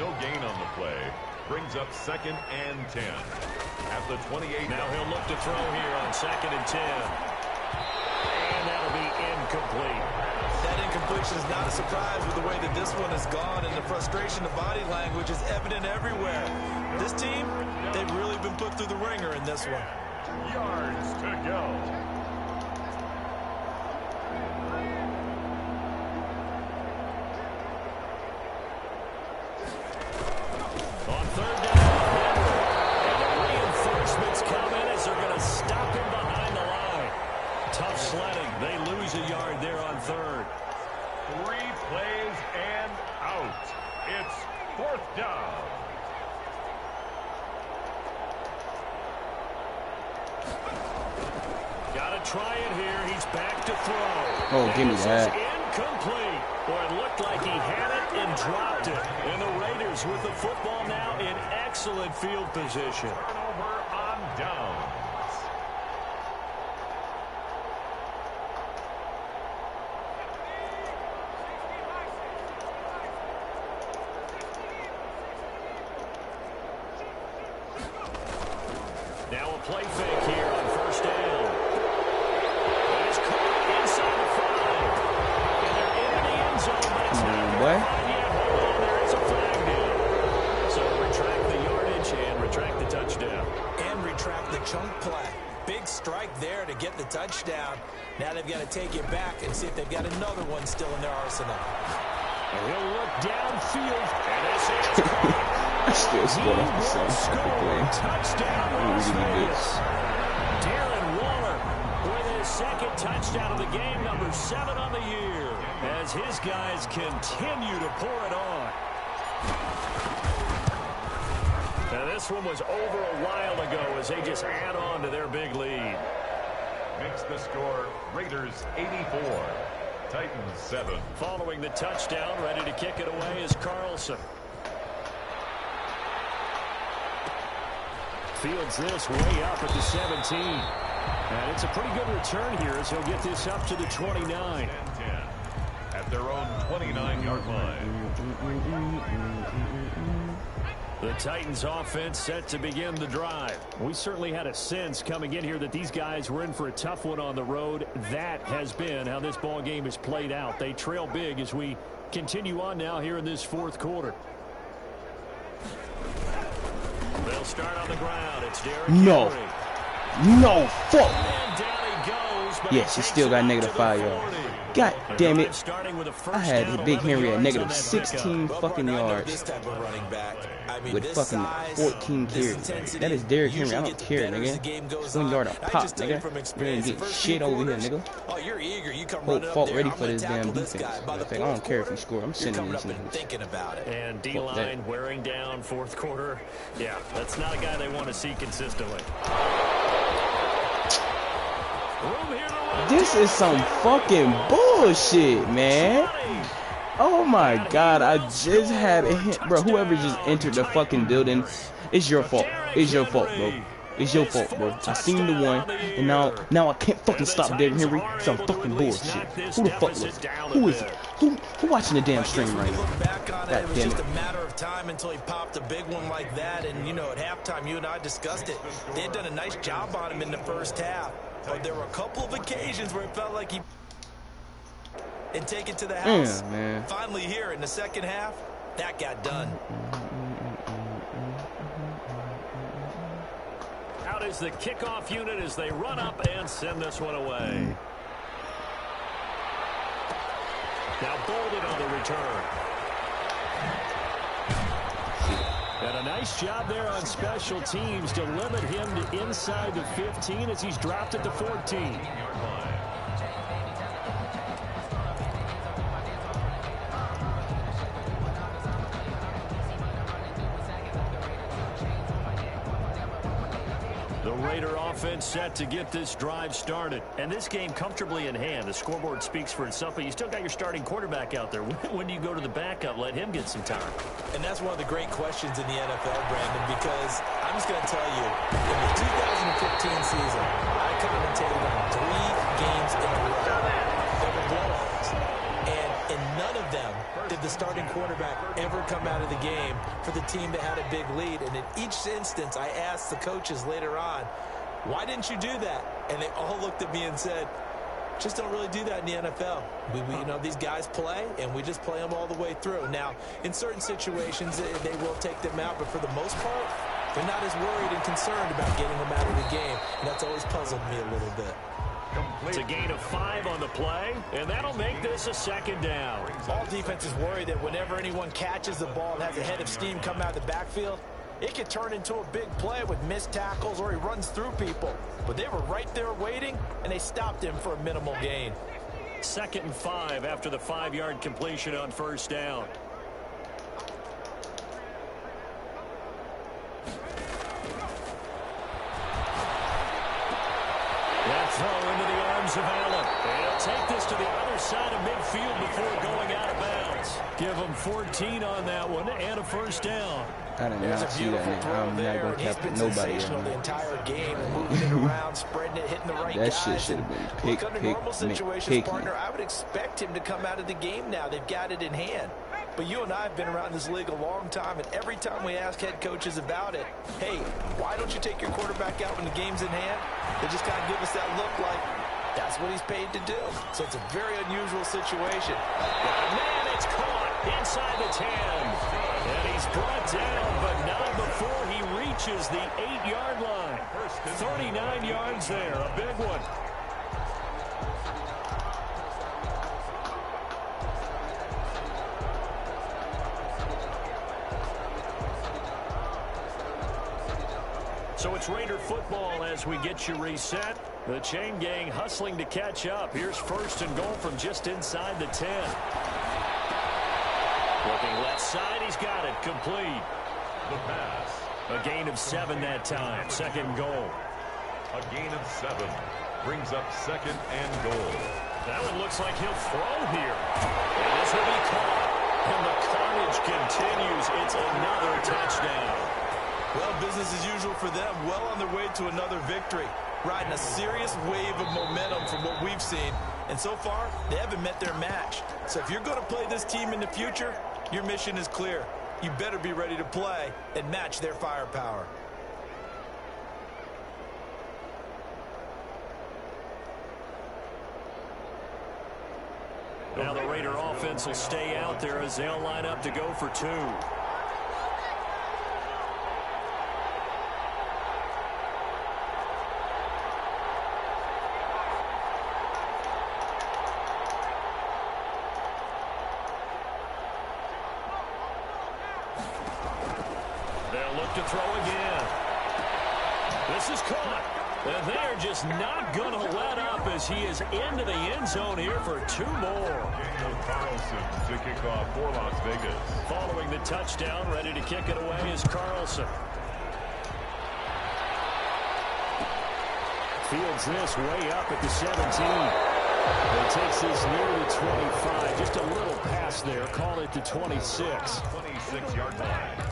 No gain on the play. Brings up 2nd and 10 at the 28.
Now he'll look to throw here on 2nd and 10. And that'll be incomplete.
That incompletion is not a surprise with the way that this one has gone, and the frustration of body language is evident everywhere. This team, they've really been put through the ringer in this one.
Yards to go.
On 3rd down, and the reinforcements come in as they're going to stop him behind the line. Tough sledding. They lose a yard there on 3rd.
3 plays and out. It's 4th down.
Got to try it here. He's back to throw.
Oh, give me that.
Incomplete. Boy, it looked like he had it and dropped it. And the Raiders with the football now in excellent field position.
Turnover on downs.
Now a play fake here on 1st down. It's caught inside the 5. And they're into the end zone, but it's not going to find yet. Hold on, there is a flag down. So retract the yardage and retract the touchdown.
And retract the chunk play. Big strike there to get the touchdown. Now they've got to take it back and see if they've got another one still in their arsenal.
And he'll look downfield, and this is caught.
I still scored off the same fucking play.
Touchdown, Las
Really good.
Vegas. Darren Waller with his 2nd touchdown of the game, number 7 on the year, as his guys continue to pour it on. Now this one was over a while ago as they just add on to their big lead.
Makes the score Raiders 84. Titans 7.
Following the touchdown, ready to kick it away is Carlson. Fields this way up at the 17. And it's a pretty good return here as he'll get this up to the 29.
10 at their own 29-yard line.
The Titans offense set to begin the drive. We certainly had a sense coming in here that these guys were in for a tough one on the road. That has been how this ball game has played out. They trail big as we continue on now here in this 4th quarter. They'll start on the ground. It's Derrick Henry.
No, fuck.
And down he goes, but
Yes, he still got -5 yards. God damn it. I had Big Henry at negative 16 fucking yards
This type of running back. I mean,
with
this
fucking
size,
14
this
carries.
intensity,
That is Derrick Henry. I
usually
don't
gets
care,
better as the
nigga.
game goes
1
on.
yard a
I
pop,
just tell you
nigga.
from
You
experience,
ain't
the
getting
first
shit
few
over here,
quarters,
nigga.
oh, you're eager. You come
Hope
running up
Fault
there.
ready
I'm
for
gonna
this damn
tackle
defense.
this guy. By the
I don't care if he
fourth
score. I'm
quarter,
sending
you're coming
these
up and
niggas.
thinking about it.
And D-line wearing down 4th quarter. Yeah, that's not a guy they want to see consistently. Room here to run.
This is some fucking bullshit, man. Oh my God, I just had a hint. Bro, whoever just entered the fucking building, it's your fault. It's your fault, bro. It's your fault, bro. I seen the one, and now I can't fucking stop Derrick Henry. Some fucking bullshit. Who the fuck was it? Who is it? Who watching the damn stream right now?
God
God
it was
damn
just
it.
a matter of time until he popped a big one like that. And, you know, at halftime, you and I discussed it. They had done a nice job on him in the first half. But there were a couple of occasions where it felt like he... And take it to the house.
Yeah, man.
Finally here in the second half, that got done.
Out is the kickoff unit as they run up and send this one away. Now Bolden on the return. And a Nice job there on special teams to limit him to inside the 15 as he's dropped at the 14. The Raider offense set to get this drive started. And this game comfortably in hand. The scoreboard speaks for itself, but you still got your starting quarterback out there. When do you go to the backup? Let him get some time.
And that's one of the great questions in the NFL, Brandon, because I'm just going to tell you, in the 2015 season, I commentated on 3 games in a row that were blowouts. And in none of them did the starting quarterback ever come out of the game for the team that had a big lead. And in each instance, I asked the coaches later on, why didn't you do that? And they all looked at me and said, just don't really do that in the NFL. We you know, these guys play, and we just play them all the way through. Now, in certain situations, they will take them out, but for the most part, they're not as worried and concerned about getting them out of the game. And that's always puzzled me a little bit.
It's a gain of 5 on the play, and that'll make this a second down.
All defenses worry that whenever anyone catches the ball and has a head of steam come out of the backfield, it could turn into a big play with missed tackles or he runs through people. But they were right there waiting, and they stopped him for a minimal gain.
2nd and 5 after the 5-yard completion on first down. That throw into the arms of Allen. He'll take this to the other side of midfield before going out of bounds. Give him 14 on that one and a first down.
I did not see that, man. I'm not going to cap nobody.
The entire game, moving it around, spreading it, hitting the right
that
guys.
Shit should have been pick,
under normal situations, partner, I would expect him to come out of the game now. They've got it in hand. But you and I have been around this league a long time, and every time we ask head coaches about it, hey, why don't you take your quarterback out when the game's in hand? They just kind of give us that look like that's what he's paid to do. So it's a very unusual situation.
Man, it's caught inside the 10. And he's brought down, but not before he reaches the 8-yard line. 39 yards there, a big one. So it's Raider football as we get you reset. The chain gang hustling to catch up. Here's 1st and goal from just inside the 10. Looking left side, he's got it. Complete.
The pass.
A gain of 7 that time. 2nd goal.
A gain of 7. Brings up 2nd and goal.
That one looks like he'll throw here. And this will be caught. And the carnage continues. It's another touchdown.
Well, business as usual for them. Well on their way to another victory. Riding a serious wave of momentum from what we've seen. And so far, they haven't met their match. So if you're going to play this team in the future, your mission is clear. You better be ready to play and match their firepower.
Now the Raider offense will stay out there as they'll line up to go for 2. To throw again. This is caught. And they're just not going to let up as he is into the end zone here for 2 more.
Daniel Carlson to kick off for Las Vegas.
Following the touchdown, ready to kick it away is Carlson. Fields this way up at the 17. It takes this near the 25. Just a little pass there. Call it the 26.
26-yard line.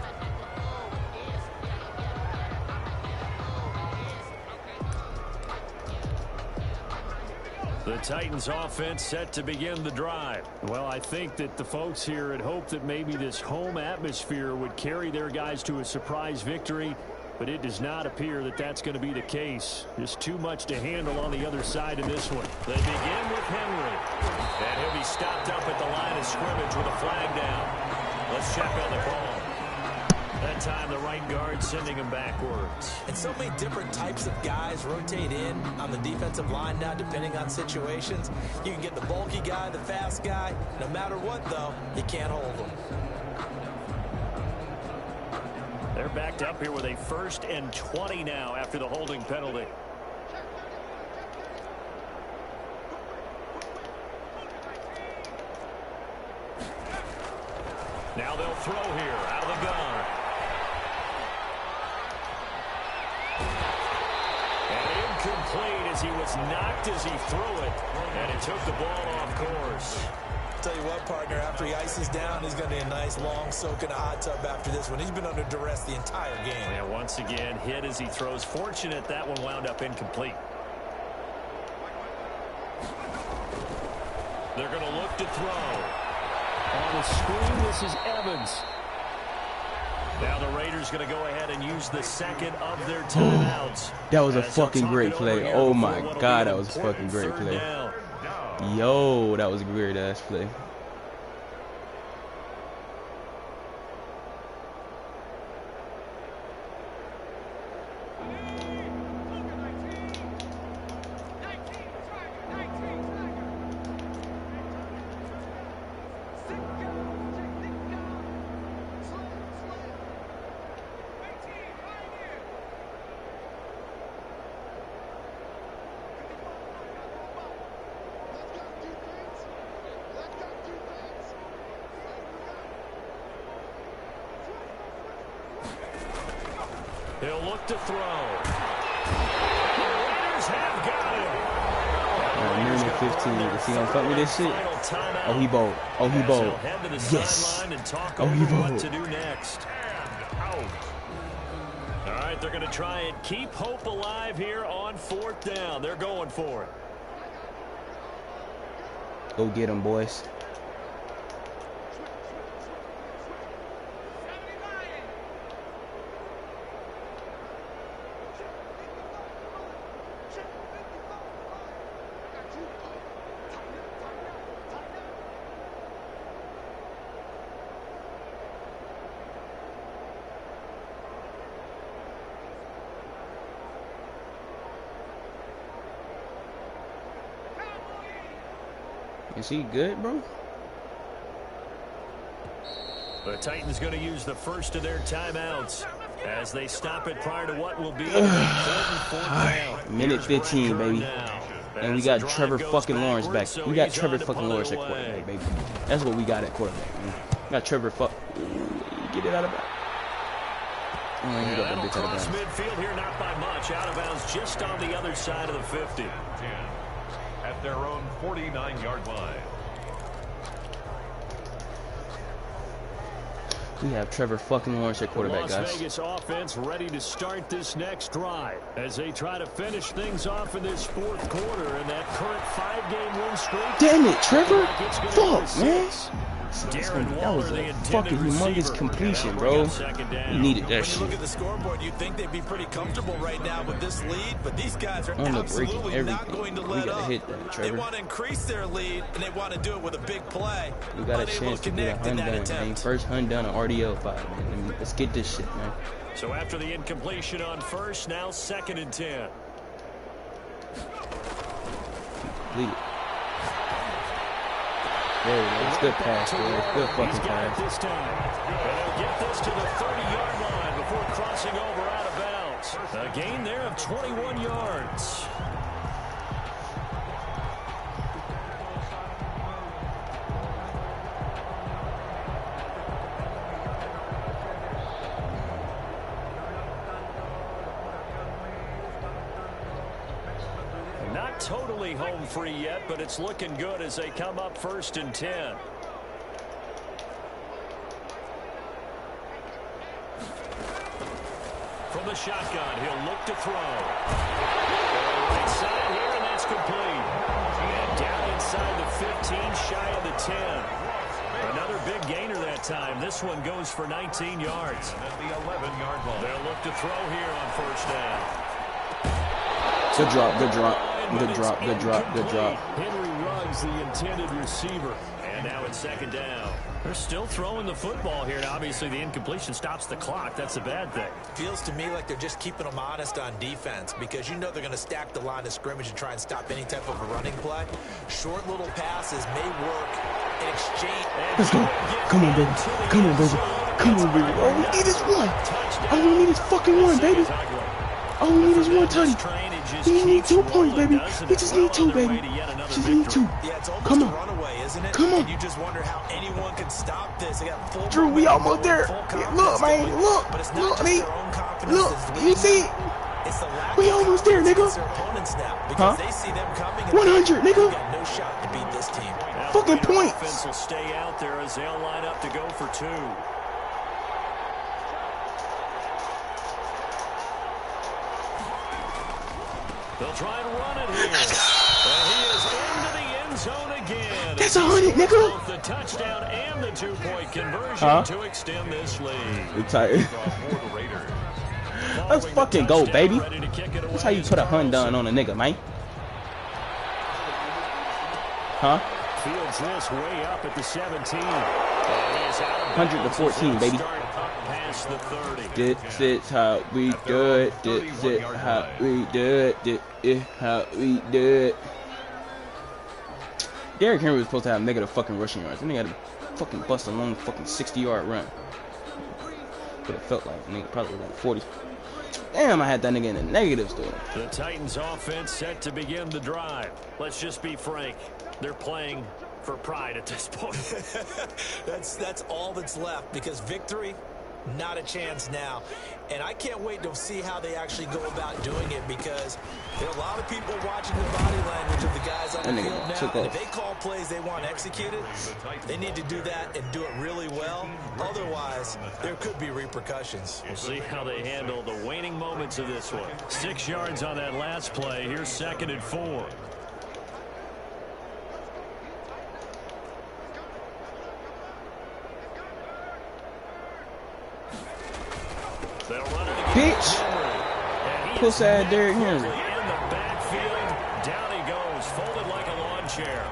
The Titans offense set to begin the drive. Well, I think that the folks here had hoped that maybe this home atmosphere would carry their guys to a surprise victory, but it does not appear that that's going to be the case. Just too much to handle on the other side of this one. They begin with Henry, and he'll be stopped up at the line of scrimmage with a flag down. Let's check on the call. That time the right guard sending him backwards.
And so many different types of guys rotate in on the defensive line now depending on situations. You can get the bulky guy, the fast guy. No matter what, though, you can't hold them.
They're backed up here with a 1st and 20 now after the holding penalty. Now they'll throw here out of the gun. And incomplete as he was knocked as he threw it. And it took the ball off course.
Tell you what, partner, after he ices down, he's going to be a nice long soak in a hot tub after this one. He's been under duress the entire game.
Yeah, once again, hit as he throws. Fortunate that one wound up incomplete. They're going to look to throw. On the screen, this is Evans. Now the Raiders going to go ahead and use the second of their timeouts.
That was a fucking great play. Oh my God, that was a fucking great play. Yo, that was a great ass play.
He'll look to throw. The Raiders have got him.
Minute 15. Is he gonna fuck with this shit? Oh, he bowled. Oh, he bowled. Yes. Oh, he bowled.
What to do next? All right, they're going to try and keep hope alive here on 4th down. They're going for it.
Go get him, boys. Is he good, bro?
The Titans going to use the first of their timeouts as they stop it prior to what will be a
minute 15, baby. And we got Trevor fucking Lawrence back. We got Trevor fucking Lawrence at quarterback, baby. That's what we got at quarterback, man. We got Trevor get it out of bounds.
Yeah, that'll cross midfield here, not by much. Out of bounds just on the other side of the 50.
At their own 49-yard line.
We have Trevor fucking Lawrence at quarterback, guys.
Las Vegas offense ready to start this next drive as they try to finish things off in this 4th quarter and that current 5-game win streak.
Damn it, Trevor! Fuck, man! That was a fucking humongous completion, bro. You needed that shit.
Look at the scoreboard. You'd think they'd be pretty comfortable right now with this lead, but these guys are absolutely not going to let up.
Hit that, Trevor.
They want to increase their lead, and they want to do it with a big play.
We got a chance to get a hunt done, man. First hunt done on RDL5, man. Let's get this shit, man.
So after the incompletion on first, now 2nd and 10.
Complete. There we go. It's good pass, bro. It's good fucking pass.
This time. And they'll get this to the 30-yard line before crossing over out of bounds. A gain there of 21 yards. Not totally home free yet, but it's looking good as they come up 1st and 10. From the shotgun, he'll look to throw. Right side here, and that's complete. And down inside the 15, shy of the 10. Another big gainer that time. This one goes for 19 yards.
At the 11-yard line.
They'll look to throw here on 1st down.
Good drop, good drop. Good drop, good drop, good drop.
Henry Ruggs, the intended receiver. And now it's 2nd down. They're still throwing the football here. Now, obviously, the incompletion stops the clock. That's a bad thing.
Feels to me like they're just keeping them honest on defense because you know they're going to stack the line of scrimmage and try and stop any type of a running play. Short little passes may work in exchange.
Let's go. Come on, baby. Come on, baby. Come on, baby. All we need is one. All we need is fucking one, baby. All we need is one, Teddy. We just need 2 points, baby. We just need 2, baby. Just need 2. Come on. Come on.
You just wonder how anyone can stop this.
Drew, we almost there. Look, man. Look. Look, man. Look. You see it? We almost there, nigga. Huh? 100, nigga.
No shot to beat this team.
Fucking points.
Offense will stay out there as they'll line up to go for 2. They'll try and run it here. And he is into the end zone again.
That's 100, nigga.
Both the touchdown and the 2-point conversion to extend this lead.
It's tight. Let's fucking go, baby. That's how you put a hun done on a nigga, man. Huh?
Fields this way up at the 17.
100 to 14, baby. This is how we do it. This is how we do it. This is how we do it. Derrick Henry was supposed to have negative fucking rushing yards. Then he had to fucking bust a long fucking 60-yard run. But it felt like nigga probably like 40. Damn, I had that nigga in the negatives though.
The Titans offense set to begin the drive. Let's just be frank. They're playing for pride at this point.
That's all that's left, because victory, not a chance now. And I can't wait to see how they actually go about doing it, because there are a lot of people watching the body language of the guys on the field now. And if they call plays they want executed, they need to do that and do it really well. Otherwise, there could be repercussions.
We'll see how they handle the waning moments of this one. 6 yards on that last play. Here's 2nd and 4.
Bitch! Puss ass Derrick Henry.
In the backfield, down he goes, folded like a lawn chair.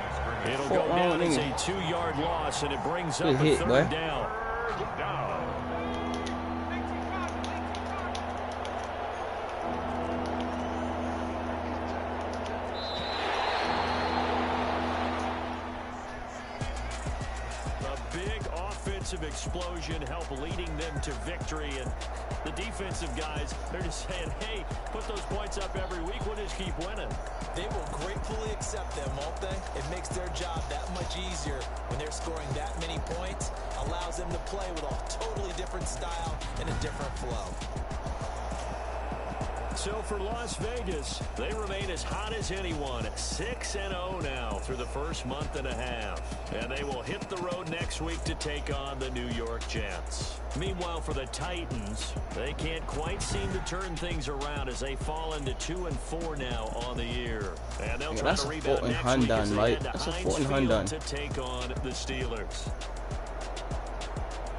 It'll go down as a 2-yard loss, and it brings up a 3rd down. Explosion help leading them to victory, and the defensive guys, they're just saying, hey, put those points up every week, we'll just keep winning.
They will gratefully accept them, won't they? It makes their job that much easier when they're scoring that many points, allows them to play with a totally different style and a different flow.
So for Las Vegas, they remain as hot as anyone at 6-0 now through the first month and a half. And they will hit the road next week to take on the New York Jets. Meanwhile, for the Titans, they can't quite seem to turn things around as they fall into 2-4 now on the year. And they'll try to rebound next week as they head to Heinz Field to take on the Steelers.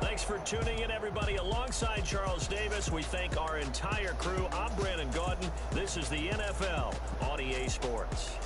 Thanks for tuning in, everybody. Alongside Charles Davis, we thank our entire crew. I'm Brandon Gaudin. This is the NFL on EA Sports.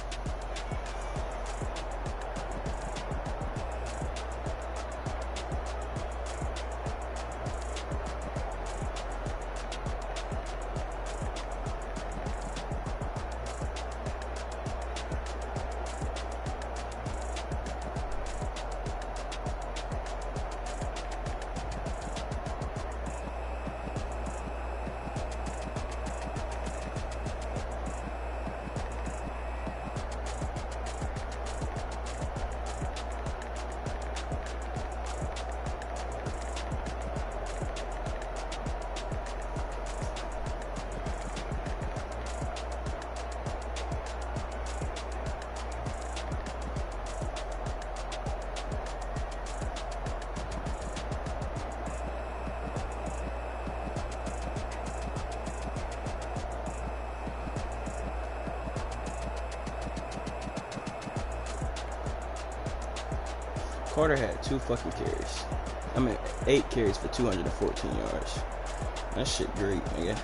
Carter had 2 fucking carries. I mean, 8 carries for 214 yards. That shit great, nigga.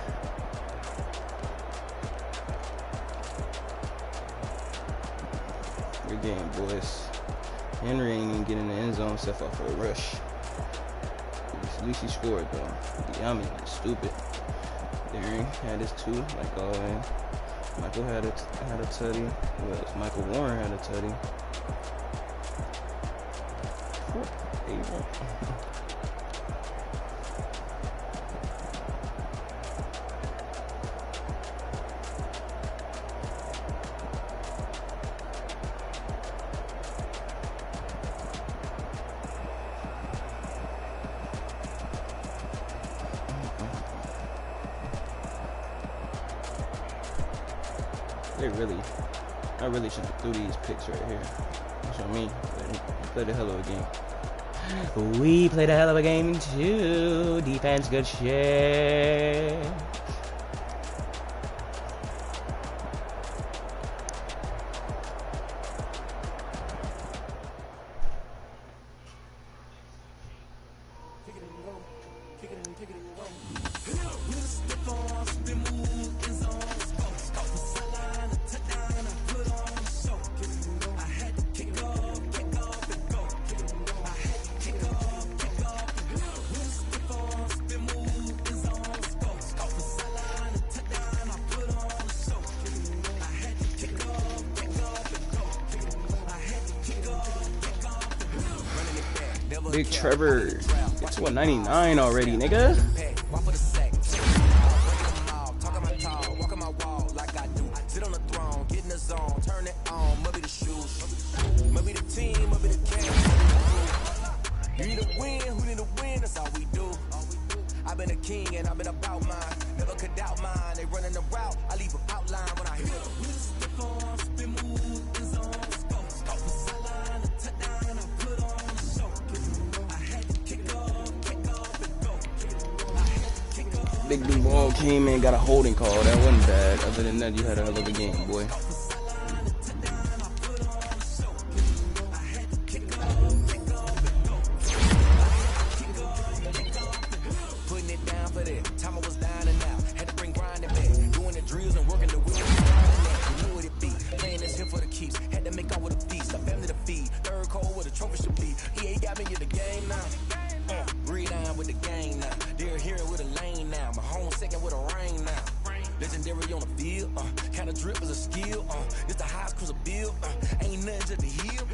Good game, boys. Henry ain't even getting in the end zone except off for a rush. At least he scored, though. Yummy, stupid. Darren had his 2, like always. Michael had a tutty. Who else? Michael Warren had a tutty. I really should have threw these picks right here. That's what I mean. Played a hell of a game. We played a hell of a game too. Defense, good shit. Big Trevor, it's 199 already, nigga.
You need a win, who need a win, that's all we do. I've been a king and I've been about mine. Never could doubt mine, they running the route. I leave them outline when I hear them.
Big Duval came in, got a holding call. That wasn't bad. Other than that, you had a hell of a game, boy.
Putting it down for that. Time I was down and out. Had to bring grinding back. Doing the drills and working the wheels. You knew what it be. Playing this here for the keeps. Had to make out with a feast. A family to feed. Third cold where the trophy should be. EA got me in the game now. Reline with the game now. They're hearing with a lane now. My home second with a rain now. Legendary on the field. Kind of drip is a skill. It's the highest cruiser bill. Ain't nothing just to heal.